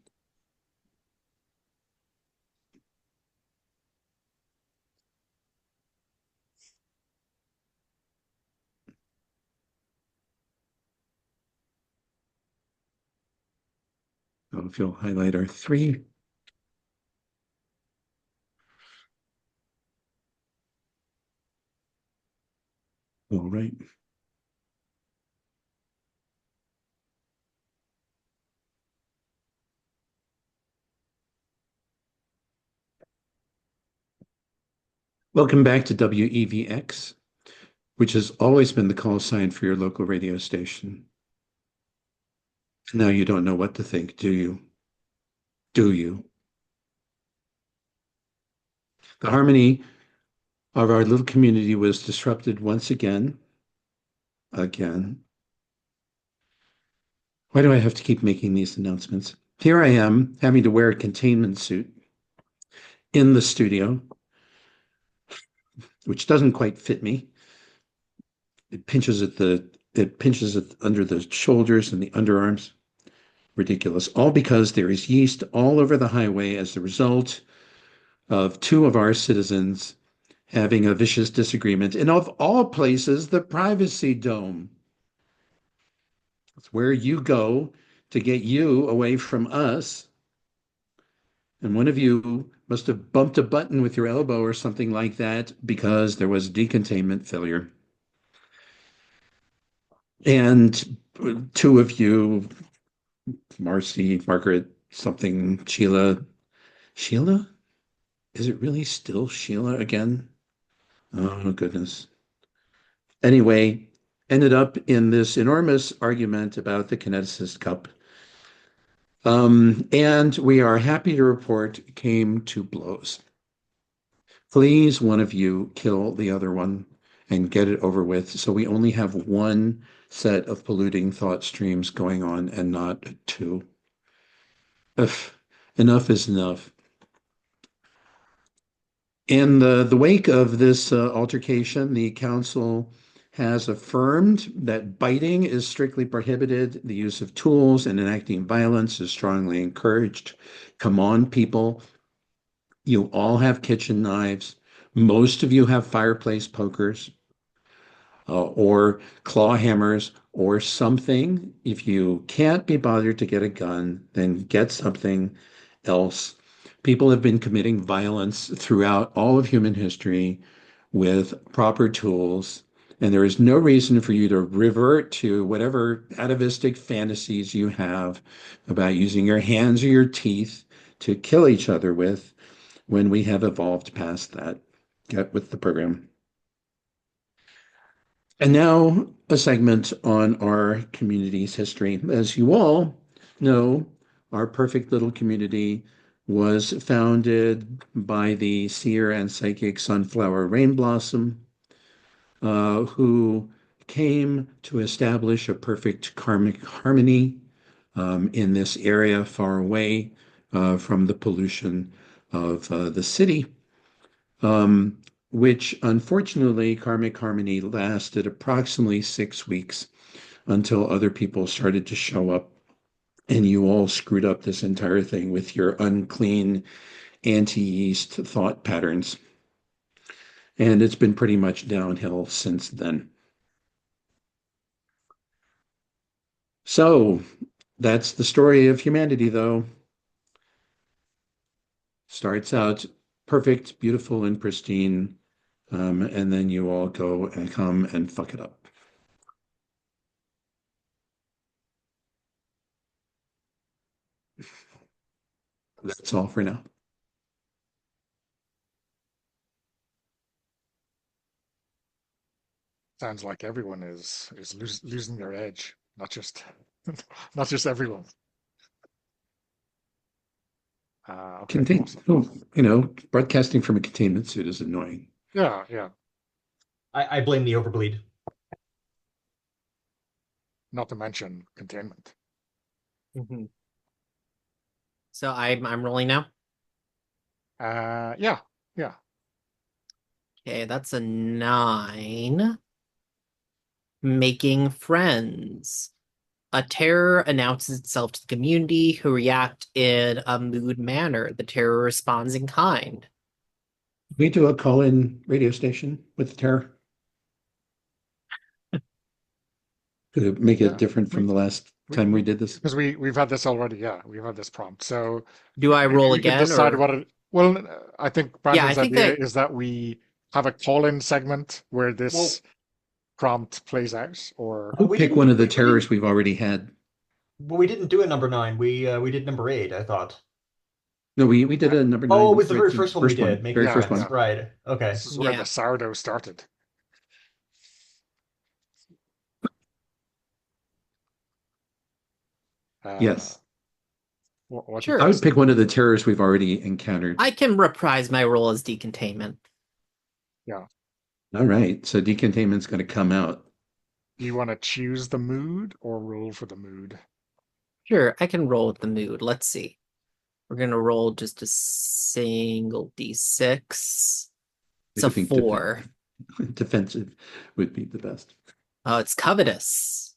So if you'll highlight our 3. All right. Welcome back to WEVX, which has always been the call sign for your local radio station. Now you don't know what to think, do you? Do you? The harmony of our little community was disrupted once again. Again. Why do I have to keep making these announcements? Here I am having to wear a containment suit in the studio, which doesn't quite fit me. It pinches at under the shoulders and the underarms. Ridiculous. All because there is yeast all over the highway as a result of two of our citizens having a vicious disagreement. And of all places, the privacy dome. It's where you go to get you away from us. And one of you must have bumped a button with your elbow or something like that because there was decontainment failure. And two of you, Marcy, Margaret, something, Sheila? Is it really still Sheila again? Oh, goodness. Anyway, ended up in this enormous argument about the Kineticist Cup. And we are happy to report came to blows. Please, one of you kill the other one and get it over with so we only have one set of polluting thought streams going on and not two. Ugh, enough is enough. In the wake of this altercation, the council has affirmed that biting is strictly prohibited. The use of tools and enacting violence is strongly encouraged. Come on, people. You all have kitchen knives. Most of you have fireplace pokers or claw hammers or something. If you can't be bothered to get a gun, then get something else. People have been committing violence throughout all of human history with proper tools, and there is no reason for you to revert to whatever atavistic fantasies you have about using your hands or your teeth to kill each other with when we have evolved past that. Get with the program. And now a segment on our community's history. As you all know, our perfect little community was founded by the seer and psychic Sunflower Rainblossom, who came to establish a perfect karmic harmony in this area far away from the pollution of the city. um, which unfortunately, Karmic Harmony lasted approximately 6 weeks until other people started to show up, and you all screwed up this entire thing with your unclean anti-yeast thought patterns. And it's been pretty much downhill since then. So that's the story of humanity, though. Starts out perfect, beautiful, and pristine, and then you all go and come and fuck it up. That's all for now. Sounds like everyone is losing their edge, not just not just everyone. Okay, Contain, awesome. oh, you know, broadcasting from a containment suit is annoying. Yeah, yeah. I blame the overbleed. Not to mention containment. Mhm. So I'm rolling now. Yeah, yeah. Okay, that's a 9. Making friends. A terror announces itself to the community who react in a mood manner. The terror responds in kind. We do a call-in radio station with the terror. Could it make it Yeah. different from the last time we did this? Because we've had this already. Yeah, we've had this prompt. So Do I maybe roll we can again decide or? what it. Well, I think Yeah, I Brandon's think idea that is that we have a call-in segment where Well, this prompt plays out, or I'll we pick didn't one of the we terrors didn't we've already had. well, we didn't do a number 9. We did number 8, I thought. No, we did a number Oh, nine it was the right very the first one we first did, one, making very yeah, first friends. yeah. one. Right. Okay. This is where the yeah. sourdough started. Uh, Yes. what do you I Sure. guys would pick think? one of the terrors we've already encountered. I can reprise my role as decontainment. Yeah. All right, so decontainment's going to come out. Do you want to choose the mood or roll for the mood? Sure, I can roll with the mood. Let's see. We're gonna roll just a single d6. It's I a think 4. defensive would be the best. Oh, it's covetous.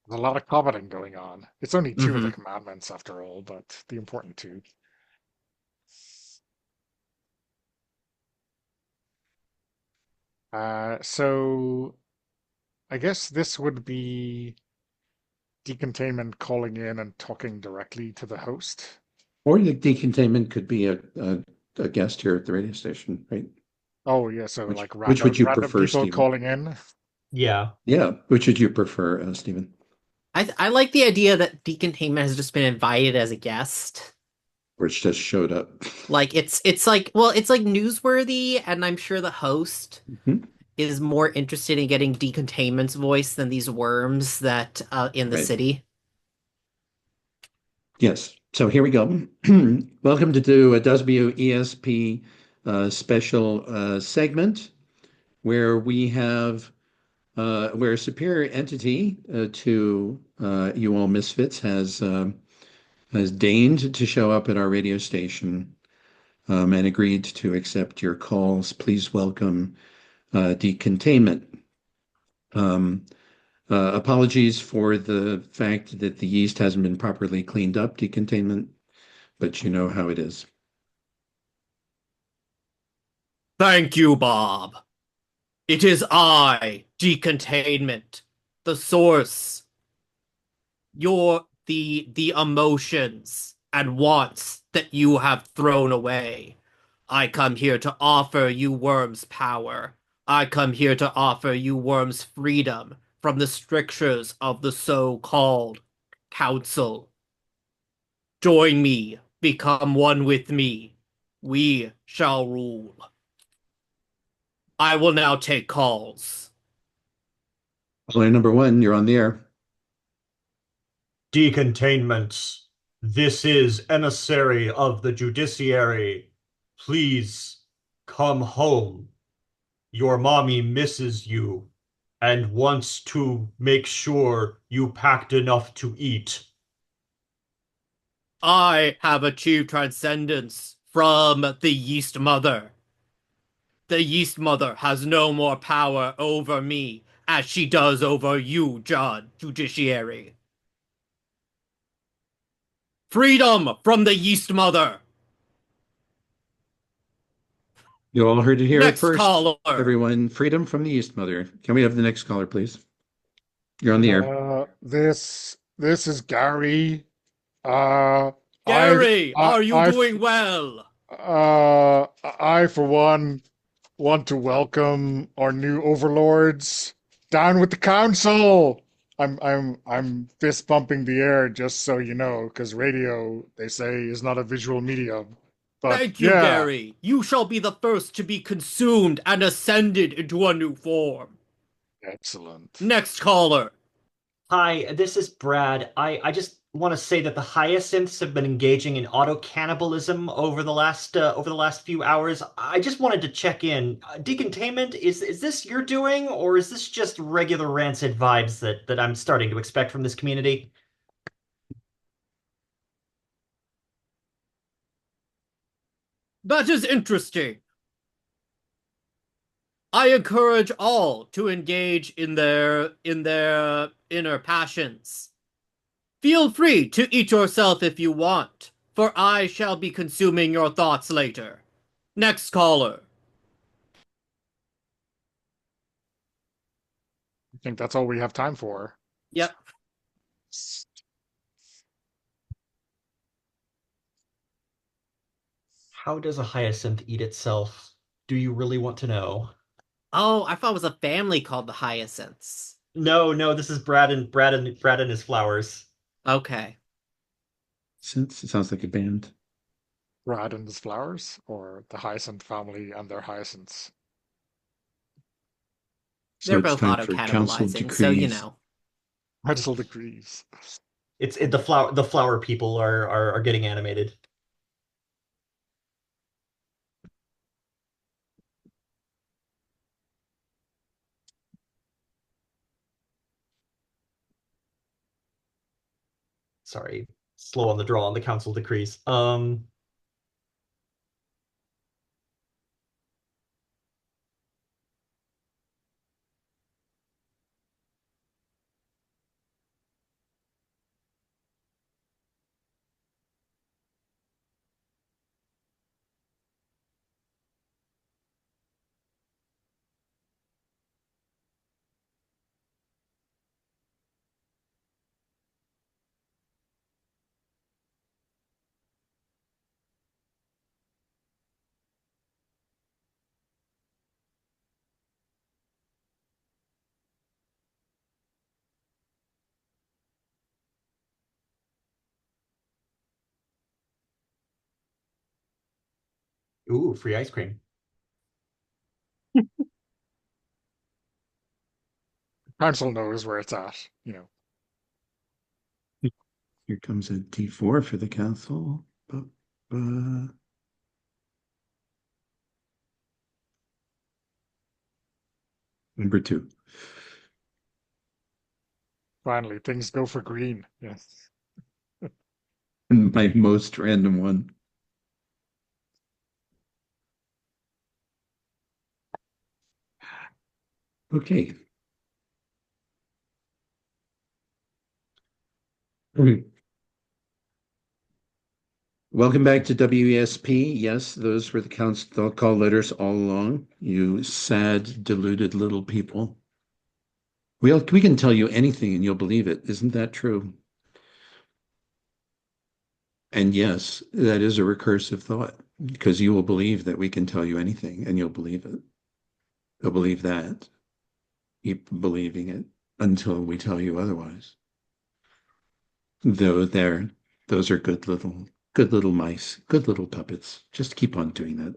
There's a lot of commenting going on. It's only two of the Mm-hmm. commandments after all, but the important two. So I guess this would be decontainment calling in and talking directly to the host. Or the decontainment could be a guest here at the radio station, right? Oh yeah, so Which like which random would you random prefer, people Stephen? calling in. Yeah. Yeah, which would you prefer, Stephen? I like the idea that decontainment has just been invited as a guest. Or it's just showed up? Like it's like well, it's like newsworthy, and I'm sure the host Mhm. is more interested in getting decontainment's voice than these worms that in the Right. city. Yes. So here we go. Welcome to do a WESP special segment where we have where a superior entity to you all misfits has deigned to show up at our radio station and agreed to accept your calls. Please welcome decontainment. Um, Apologies for the fact that the yeast hasn't been properly cleaned up, decontainment, but you know how it is. Thank you, Bob. It is I, decontainment, the source. The emotions and wants that you have thrown away. I come here to offer you worms power. I come here to offer you worms freedom from the strictures of the so-called council. Join me, become one with me. We shall rule. I will now take calls. Caller number one, you're on the air. Decontainment. This is emissary of the judiciary. Please come home. Your mommy misses you and wants to make sure you packed enough to eat. I have achieved transcendence from the Yeast Mother. The Yeast Mother has no more power over me as she does over you, Judiciary. Freedom from the Yeast Mother! You all heard it here Next first. caller! Everyone, freedom from the Yeast Mother. Can we have the next caller, please? You're on the air. This is Gary. Uh, I Gary, I are you I doing well? I for one want to welcome our new overlords. Down with the council. I'm fist bumping the air just so you know, because radio, they say, is not a visual medium. But Thank you, yeah, Gary. You shall be the first to be consumed and ascended into a new form. excellent. Next caller. Hi, this is Brad. I just want to say that the hyacinths have been engaging in auto cannibalism over the last few hours. I just wanted to check in. Decontainment, is this your doing, or is this just regular rancid vibes that I'm starting to expect from this community? That is interesting. I encourage all to engage in their inner passions. Feel free to eat yourself if you want, for I shall be consuming your thoughts later. Next caller. I think that's all we have time for. Yep. How does a hyacinth eat itself? Do you really want to know? Oh, I thought it was a family called the Hyacinths. No, no, this is Brad and his flowers. Okay. Since it sounds like a band. Brad and his flowers, or the Hyacinth family and their hyacinths. So They're it's both time for council auto-cannibalizing, so you decrees. know. Pretzel degrees. The flower people are getting animated. Sorry, slow on the draw on the council decrees. Ooh, free ice cream. Council knows where it's at, Here comes a D4 for the council. Number 2. Finally, things go for green. Yes. My most random one. Okay. Welcome back to WESP. Yes, those were the council call letters all along. You sad, deluded little people. We can tell you anything and you'll believe it. Isn't that true? And yes, that is a recursive thought because you will believe that we can tell you anything and you'll believe it. You'll believe that. Keep believing it until we tell you otherwise. Though those are good little mice, good little puppets. Just keep on doing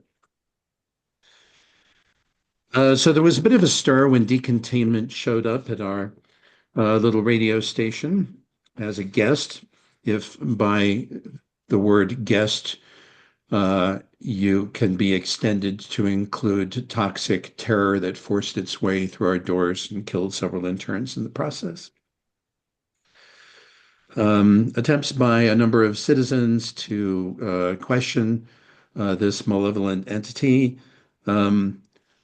that. So there was a bit of a stir when decontainment showed up at our little radio station as a guest. If by the word guest, you can be extended to include toxic terror that forced its way through our doors and killed several interns in the process. Attempts by a number of citizens to question this malevolent entity.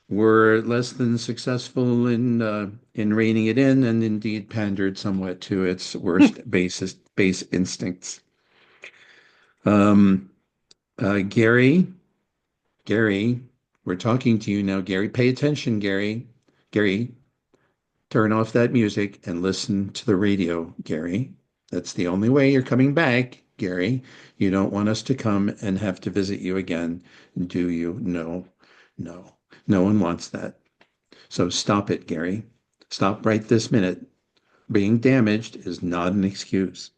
were less than successful in reining it in, and indeed pandered somewhat to its worst base instincts. Um, Gary, Gary, we're talking to you now. Gary, pay attention, Gary. Gary, turn off that music and listen to the radio, Gary. That's the only way you're coming back, Gary. You don't want us to come and have to visit you again, do you? No, no. No one wants that. So stop it, Gary. Stop right this minute. Being damaged is not an excuse.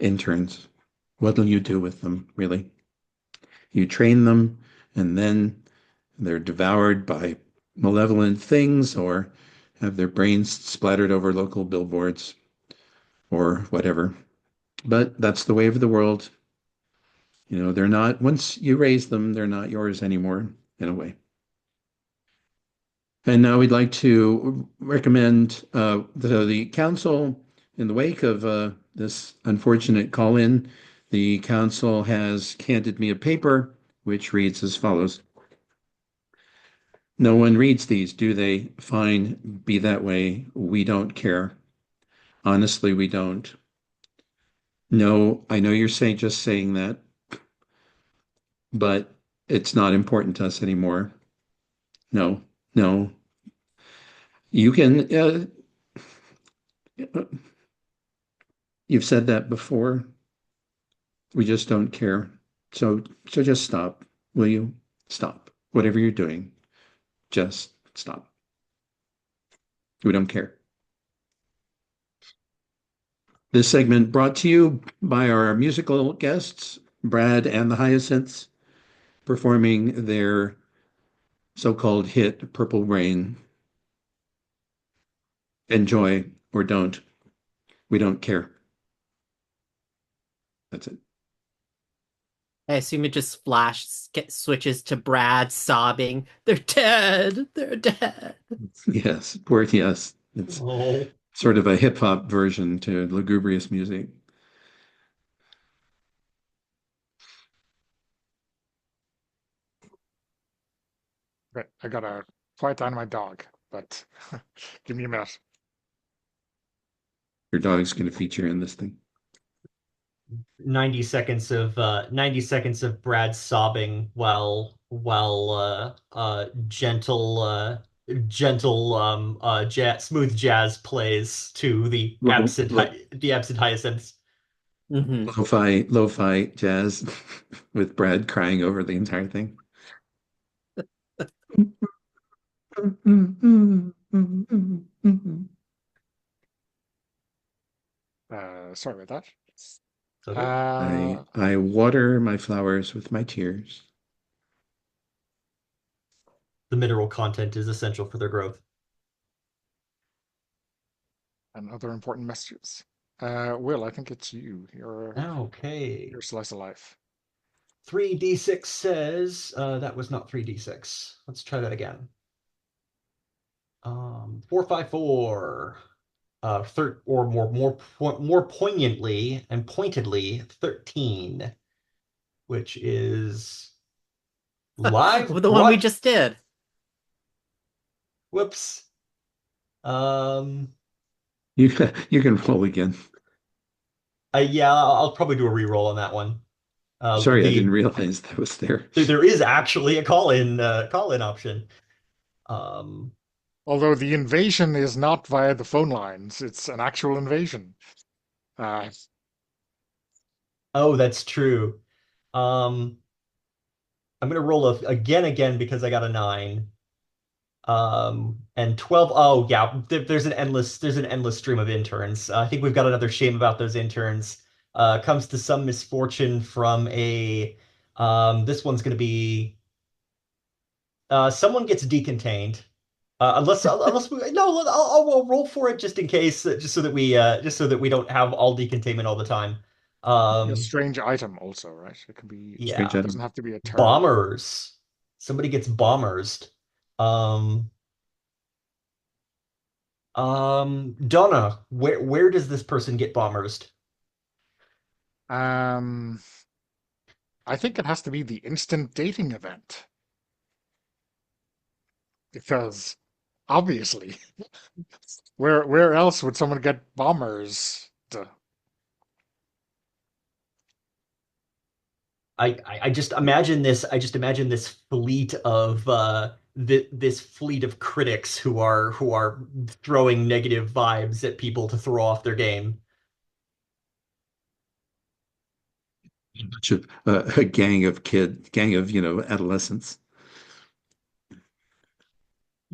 Interns, what'll you do with them, really? You train them, and then they're devoured by malevolent things or have their brains splattered over local billboards or whatever. But that's the way of the world. You know, they're not, once you raise them, they're not yours anymore, in a way. And now we'd like to recommend the council, in the wake of this unfortunate call-in, the council has handed me a paper which reads as follows. No one reads these, do they? Fine, be that way. We don't care. Honestly, we don't. No, I know you're just saying that, but it's not important to us anymore. No, no. You can, you've said that before. We just don't care. So just stop. Will you? Stop. Whatever you're doing, just stop. We don't care. This segment brought to you by our musical guests, Brad and the Hyacinths, performing their so-called hit, Purple Rain. Enjoy or don't. We don't care. That's it. I assume it just switches to Brad sobbing. They're dead. They're dead. Yes, poor yes. It's Oh. sort of a hip hop version to lugubrious music. Right, I gotta quiet down my dog, but give me a minute. Your dog's going to feature in this thing. 90 seconds of Brad sobbing while gentle smooth jazz plays to Lo, lo, the absent hyacinths. Hmm. lo-fi jazz with Brad crying over the entire thing. Sorry about that. Okay. I water my flowers with my tears. The mineral content is essential for their growth. And other important messages. Will, I think it's you. Okay. Your slice of life. 3d6 says that was not 3d6. Let's try that again. 454. Or more poignantly and pointedly 13, which is live The one we just did. Whoops. You can roll again. Yeah, I'll probably do a reroll on that one. Sorry, I didn't realize that was there. There is actually a call-in option. Although the invasion is not via the phone lines, it's an actual invasion. Oh, that's true. I'm gonna roll again because I got a 9. And 12. Oh yeah, there's an endless stream of interns. I think we've got another shame about those interns. Comes to some misfortune from a this one's gonna be someone gets decontained. Unless we no, I'll roll for it just in case, just so that we don't have all decontainment all the time. A strange item also, right? It can be, Yeah, it doesn't have to be a turn. bombers. Somebody gets bombers. Um, Donna, where does this person get bombers? Um, I think it has to be the instant dating event because obviously, where else would someone get bombers? I just imagine this. I just imagine this fleet of this fleet of critics who are throwing negative vibes at people to throw off their game. A gang of, adolescents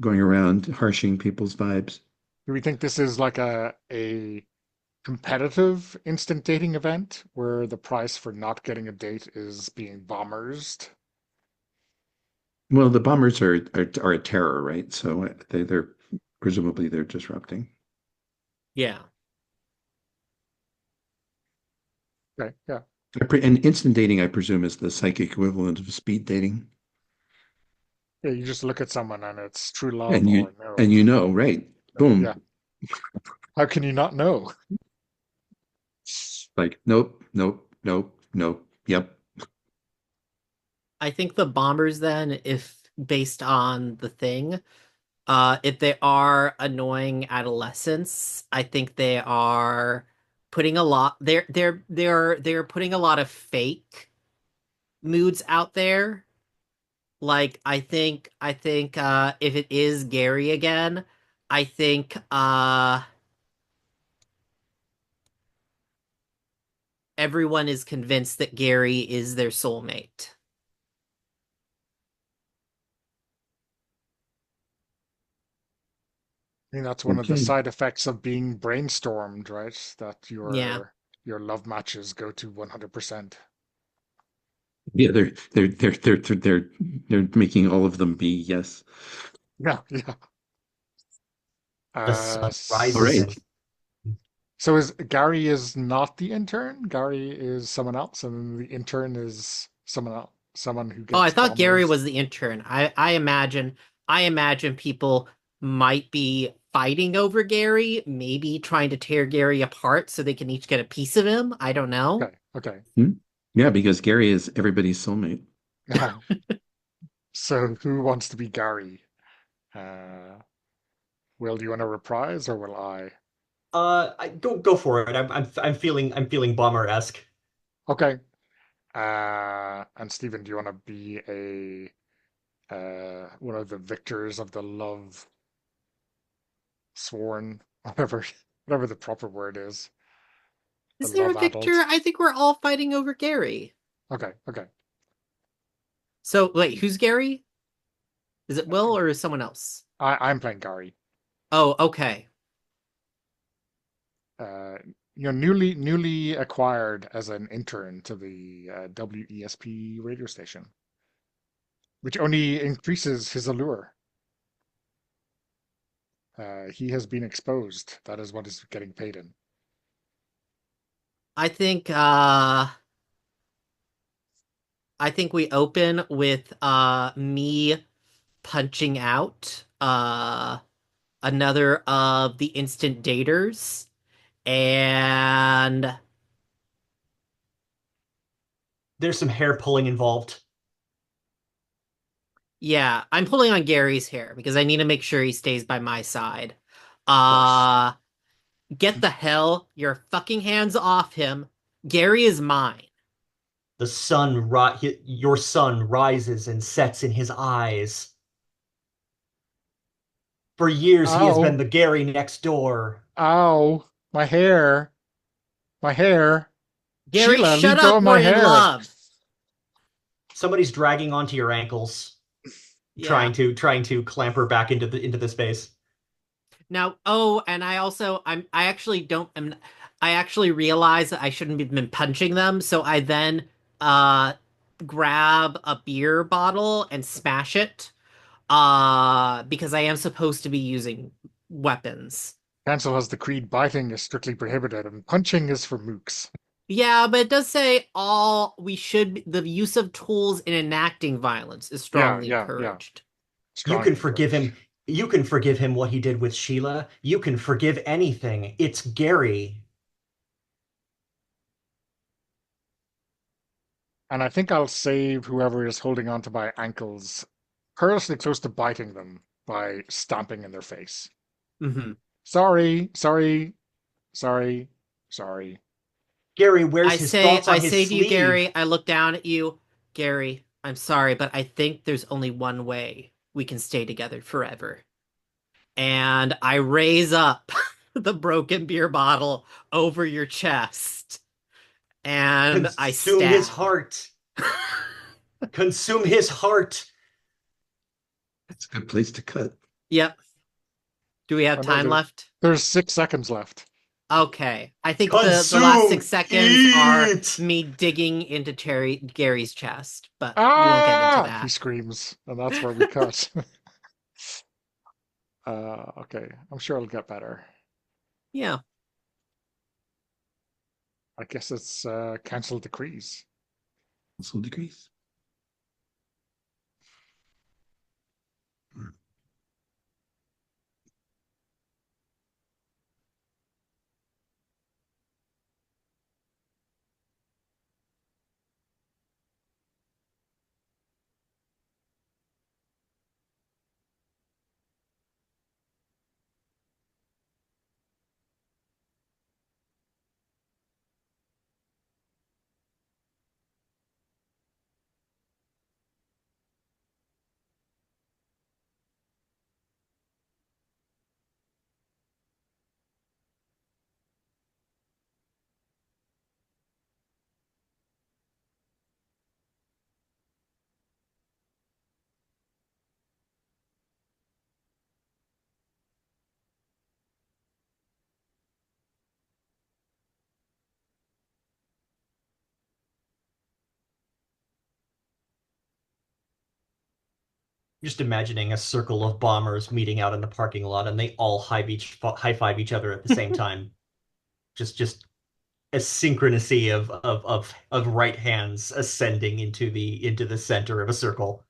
going around harshing people's vibes. Do we think this is like a competitive instant dating event where the price for not getting a date is being bombers? Well, the bombers are a terror, right? So they're presumably they're disrupting. Yeah. Okay, yeah. And instant dating, I presume, is the psychic equivalent of speed dating. Yeah, you just look at someone and it's true love And or you no. and you know, right? Yeah. Boom. How can you not know? Like, nope, nope, nope, nope. Yep. I think the bombers then, if based on the thing, if they are annoying adolescents, I think they are putting a lot they're putting a lot of fake moods out there. Like I think if it is Gary again, I think everyone is convinced that Gary is their soulmate. I think that's one of the Okay. side effects of being brainstormed, right? That Yeah. your love matches go to 100%. Yeah, they're making all of them be yes. Yeah, yeah. The sun All rises right. and So is Gary is not the intern? Gary is someone else, and the intern is someone else, someone who Oh, I gets thought Gary bombers. was the intern. I imagine people might be fighting over Gary, maybe trying to tear Gary apart so they can each get a piece of him. I don't know. Okay, okay. Hmm? Yeah, because Gary is everybody's soulmate. So who wants to be Gary? Uh, Will, do you want to reprise or will I? I go for it. I'm feeling bomber-esque. Okay. And Stephen, do you want to be a one of the victors of the love sworn, whatever the proper word is, the Is there a love victor? adult? I think we're all fighting over Gary. Okay, okay. So wait, who's Gary? Is it Will or is someone else? I'm playing Gary. Oh, okay. Uh, newly acquired as an intern to the WESP radio station, which only increases his allure. He has been exposed. That is what is getting paid in. I think I think we open with me punching out another of the instant daters. And There's some hair pulling involved. yeah, I'm pulling on Gary's hair because I need to make sure he stays by my side. Of course. Uh, get the hell your fucking hands off him. Gary is mine. Your sun rises and sets in his eyes. For years, he has been Ow! the Gary next door. Ow! My hair! My hair! Gary, Sheila, shut leave go up. of my We're in hair! love. Somebody's dragging onto your ankles, Yeah. trying to clamper back into the space. Now, oh, and I actually don't I actually realize that I shouldn't have been punching them, so I then uh grab a beer bottle and smash it. Because I am supposed to be using weapons. Cancel has decreed biting is strictly prohibited and punching is for mooks. Yeah, but it does say the use of tools in enacting violence is Yeah, strongly yeah, yeah. encouraged. You can Strongly forgive encouraged. him. You can forgive him what he did with Sheila. You can forgive anything. It's Gary. And I think I'll save whoever is holding on to my ankles perilously close to biting them by stamping in their face. Hmm. Sorry, sorry, sorry, sorry. Gary wears his thoughts I on his say to you, sleeve. Gary, I look down at you, Gary, I'm sorry, but I think there's only one way we can stay together forever. And I raise up the broken beer bottle over your chest and I Consume his stab. heart. Consume his heart. It's a good place to cut. Yep. Do we have I know time left? there's 6 seconds left. Okay. I think the last Consume. 6 seconds are Eat. me digging into Gary's chest, but we won't get into Ah! He that. screams, and that's where we cut. Okay, I'm sure it'll get better. Yeah. I guess it's cancel decrees. Also degrees. Just imagining a circle of bombers meeting out in the parking lot, and they all high five each other at the same time. Just a synchronicity of right hands ascending into the center of a circle.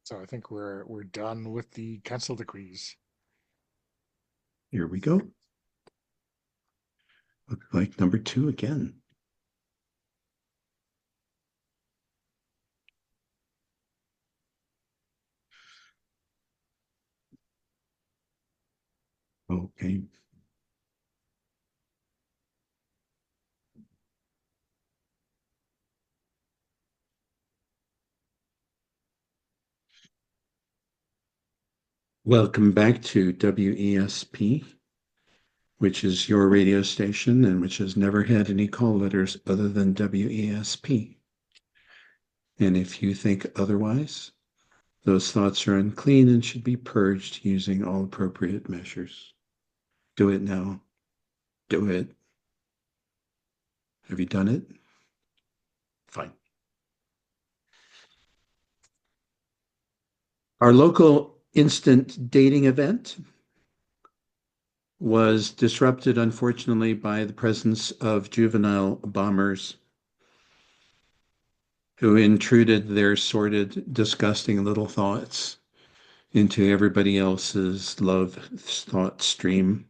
So I think we're done with the cancel decrees. Here we go. Looks like number 2 again. Okay. Welcome back to WESP, which is your radio station and which has never had any call letters other than WESP. And if you think otherwise, those thoughts are unclean and should be purged using all appropriate measures. Do it now. Do it. Have you done it? Fine. Our local instant dating event was disrupted, unfortunately, by the presence of juvenile bombers who intruded their sordid, disgusting little thoughts into everybody else's love thought stream.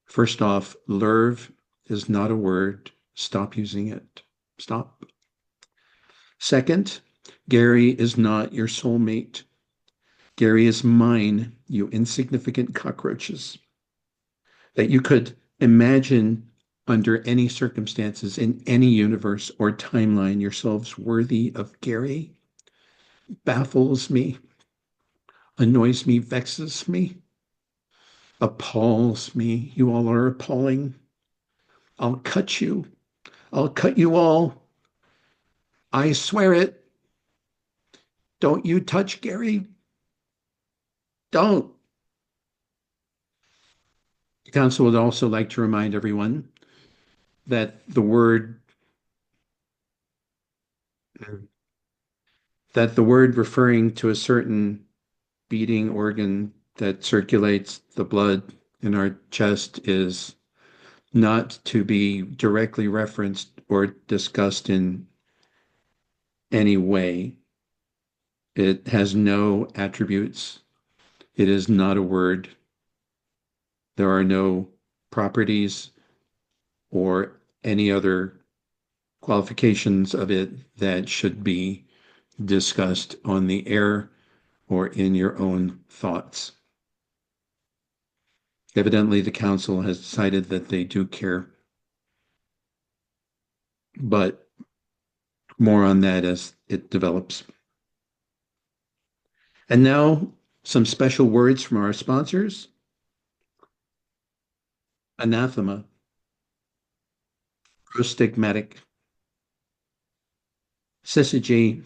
First off, lurv is not a word. Stop using it. Stop. Second, Gary is not your soulmate. Gary is mine, you insignificant cockroaches, that you could imagine under any circumstances in any universe or timeline yourselves worthy of Gary baffles me, annoys me, vexes me, appalls me. You all are appalling. I'll cut you. I'll cut you all. I swear it. Don't you touch Gary. Don't. The council would also like to remind everyone that the word referring to a certain beating organ that circulates the blood in our chest is not to be directly referenced or discussed in any way. It has no attributes. It is not a word. There are no properties or any other qualifications of it that should be discussed on the air or in your own thoughts. Evidently, the council has decided that they do care, but more on that as it develops. And now, some special words from our sponsors. Anathema, prostigmatic, syzygy,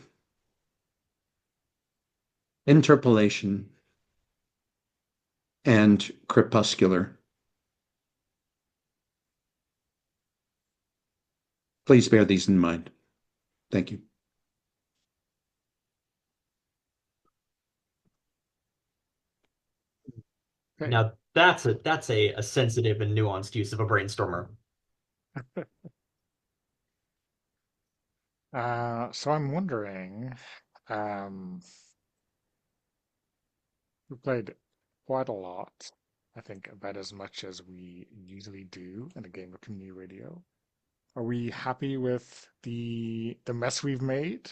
interpolation, and crepuscular. Please bear these in mind. Thank you. Okay. Now that's a sensitive and nuanced use of a brainstormer. So I'm wondering, um, we played quite a lot. I think about as much as we usually do in a game of community radio. Are we happy with the mess we've made?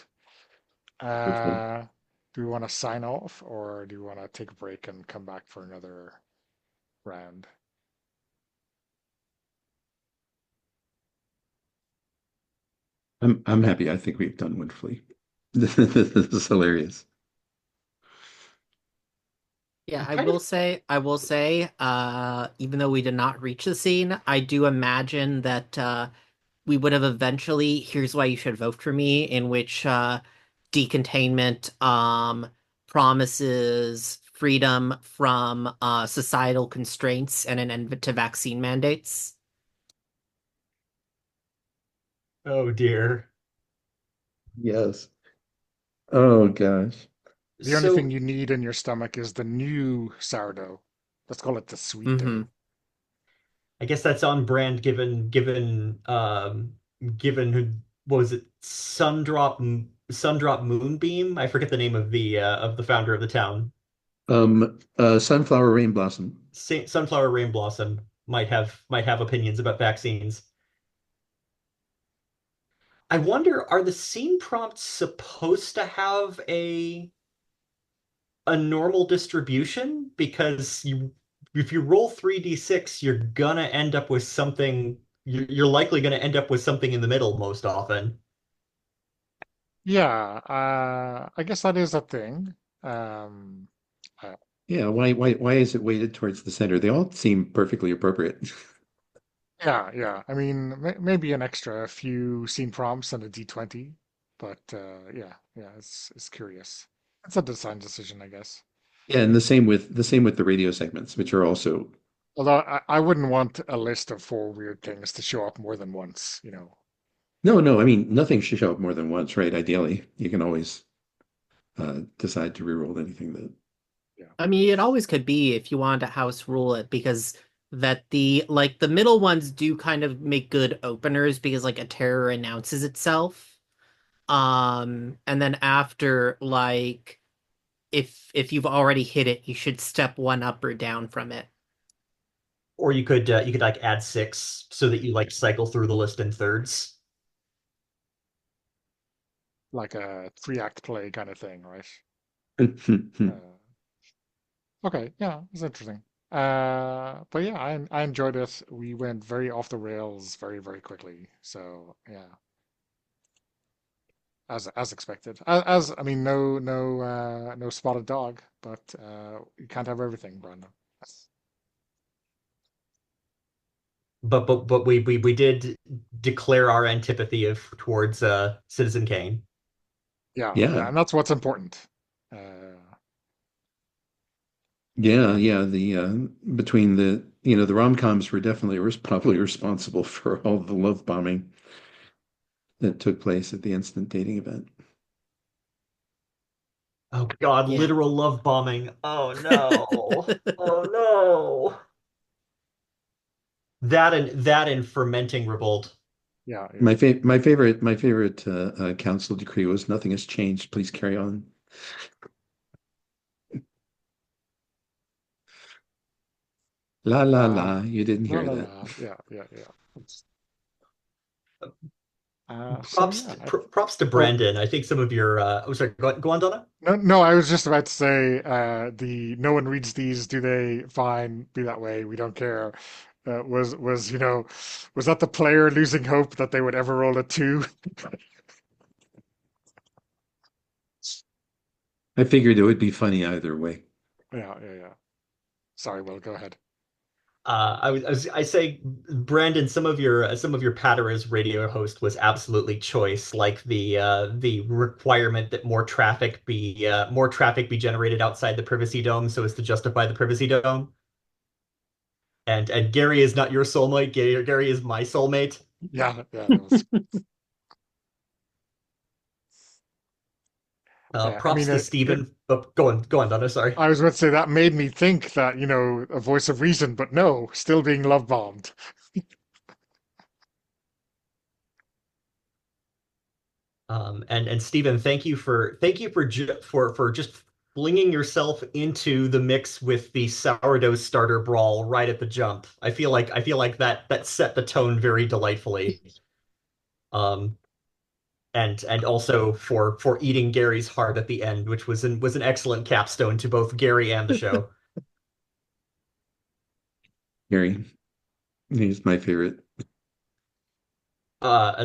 Hopefully. Uh, do we want to sign off or do we want to take a break and come back for another round? I'm happy. I think we've done wonderfully. This is hilarious. Yeah, I'm I kind of will say, even though we did not reach the scene, I do imagine that we would have eventually, here's why you should vote for me, in which decontainment promises freedom from societal constraints and an end to vaccine mandates. oh dear. Yes. Oh gosh. The only thing So you need in your stomach is the new sourdough. Let's call it the sweet Hmm. dough. I guess that's on brand given who what was it Sundrop Moonbeam? I forget the name of the founder of the town. Sunflower rain blossom. Sunflower Rain Blossom might have opinions about vaccines. I wonder, are the scene prompts supposed to have a normal distribution? Because if you roll 3d6, you're gonna end up with something. You're likely gonna end up with something in the middle most often. Yeah, I guess that is a thing. Uh, Yeah, why is it weighted towards the center? They all seem perfectly appropriate. yeah, yeah. I mean, maybe an extra few scene prompts and a D20, but yeah, yeah. It's curious. It's a design decision, I guess. Yeah, and the same with the radio segments, which are also Although I wouldn't want a list of four weird things to show up more than once, you know. no, I mean nothing should show up more than once, right? Ideally, you can always decide to reroll anything that. Yeah. I mean, it always could be if you wanted to house rule it because that the middle ones do kind of make good openers because like a terror announces itself. And then after if you've already hit it, you should step one up or down from it. Or you could like add six so that you like cycle through the list in thirds. Like a three-act play kind of thing, right? Uh, okay, yeah, it's interesting. But yeah, I enjoyed it. We went very off the rails very, very quickly. So yeah, as expected. As I mean, no spotted dog, but you can't have everything, Brandon. That's- But we did declare our antipathy of towards Citizen Kane. Yeah, yeah, Yeah, and that's what's important. Uh, yeah. The between the rom-coms were definitely probably responsible for all the love bombing that took place at the instant dating event. Oh God, Yeah. literal love bombing. Oh no. Oh no. That and fermenting revolt. yeah, yeah. My favorite council decree was nothing has changed. Please carry on. La la Uh, la. You didn't la hear la that. la. Yeah, yeah, yeah. So Props yeah. props to Oh, Brandon. I think some of your oh sorry, go on, Donna. no, no. I was just about to say, the no one reads these, do they? Fine, be that way. We don't care. Was was that the player losing hope that they would ever roll a two? I figured it would be funny either way. Yeah, yeah, yeah. Sorry, Will, go ahead. I say, Brandon, some of your patter as radio host was absolutely choice. Like the requirement that more traffic be generated outside the privacy dome, so as to justify the privacy dome. And Gary is not your soulmate. Gary is my soulmate. Yeah, yeah, that was. I Props mean, to it. Stephen. Oh, go on, Donna. Sorry. I was about to say that made me think that a voice of reason, but no, still being love bombed. And Stephen, thank you for for just flinging yourself into the mix with the sourdough starter brawl right at the jump. I feel like that set the tone very delightfully. Um, and also for eating Gary's heart at the end, which was an excellent capstone to both Gary and the show. Gary, he's my favorite.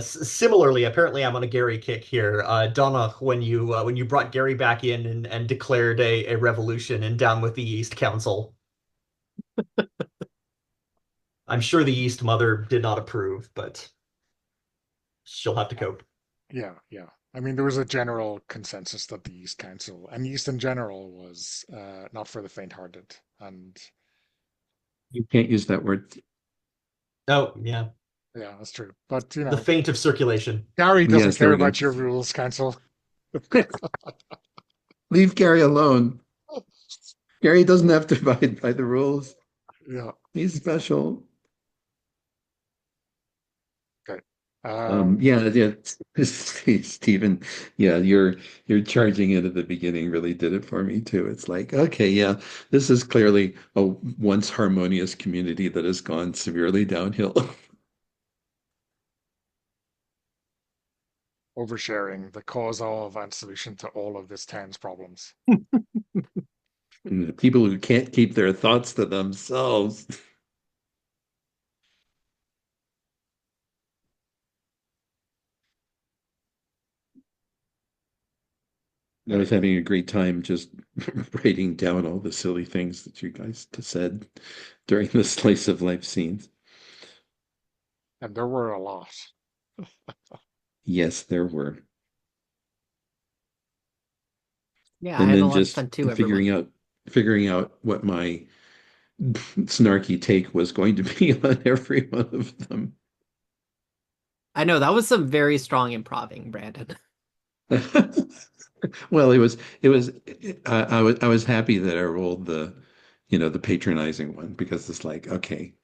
Similarly, apparently I'm on a Gary kick here. Donna, when you brought Gary back in and declared a revolution and down with the East Council, I'm sure the East Mother did not approve, but she'll have to cope. Yeah, yeah. I mean, there was a general consensus that the East Council and East in general was not for the faint-hearted, and You can't use that word. Oh, yeah. yeah, that's true. But The feint of circulation. Gary doesn't Yes, there care we go. about your rules, Council. Leave Gary alone. Gary doesn't have to abide by the rules. Yeah. He's special. Okay. Yeah, yeah. Stephen, yeah, you're charging it at the beginning really did it for me too. It's like, okay, yeah, this is clearly a once harmonious community that has gone severely downhill. Oversharing, the cause all and solution to all of this town's problems. And the people who can't keep their thoughts to themselves. I was Okay. having a great time just writing down all the silly things that you guys said during the slice of life scenes. And there were a lot. Yes, there were. Yeah, I And had a then lot of just fun too, everyone. figuring out what my snarky take was going to be on every one of them. I know that was some very strong improving, Brandon. Well, it was I was happy that I rolled the patronizing one because it's like, okay,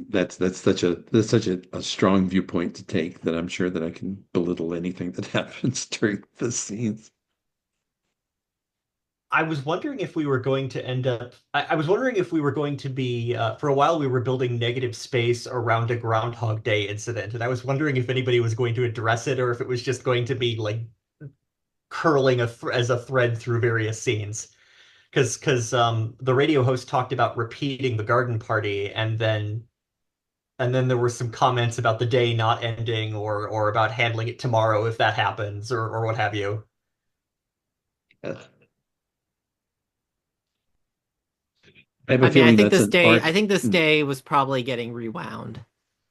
that's such a strong viewpoint to take that I'm sure that I can belittle anything that happens during the scenes. I was wondering if we were going to end up. I was wondering if we were going to be. For a while, we were building negative space around a Groundhog Day incident, and I was wondering if anybody was going to address it or if it was just going to be like curling as a thread through various scenes. Because the radio host talked about repeating the garden party, and then there were some comments about the day not ending or about handling it tomorrow if that happens or what have you. Uh, I have a I mean, feeling that's an I arc. think this day was probably getting rewound.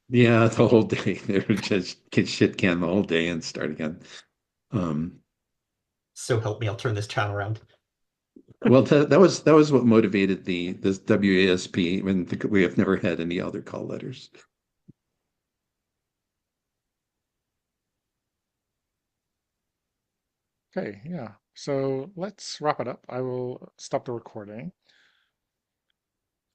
Yeah, the whole day. They're just get shit can the whole day and start again. Um, So help me, I'll turn this town around. well, that was what motivated this WASP when we have never had any other call letters. Okay, yeah. So let's wrap it up. I will stop the recording.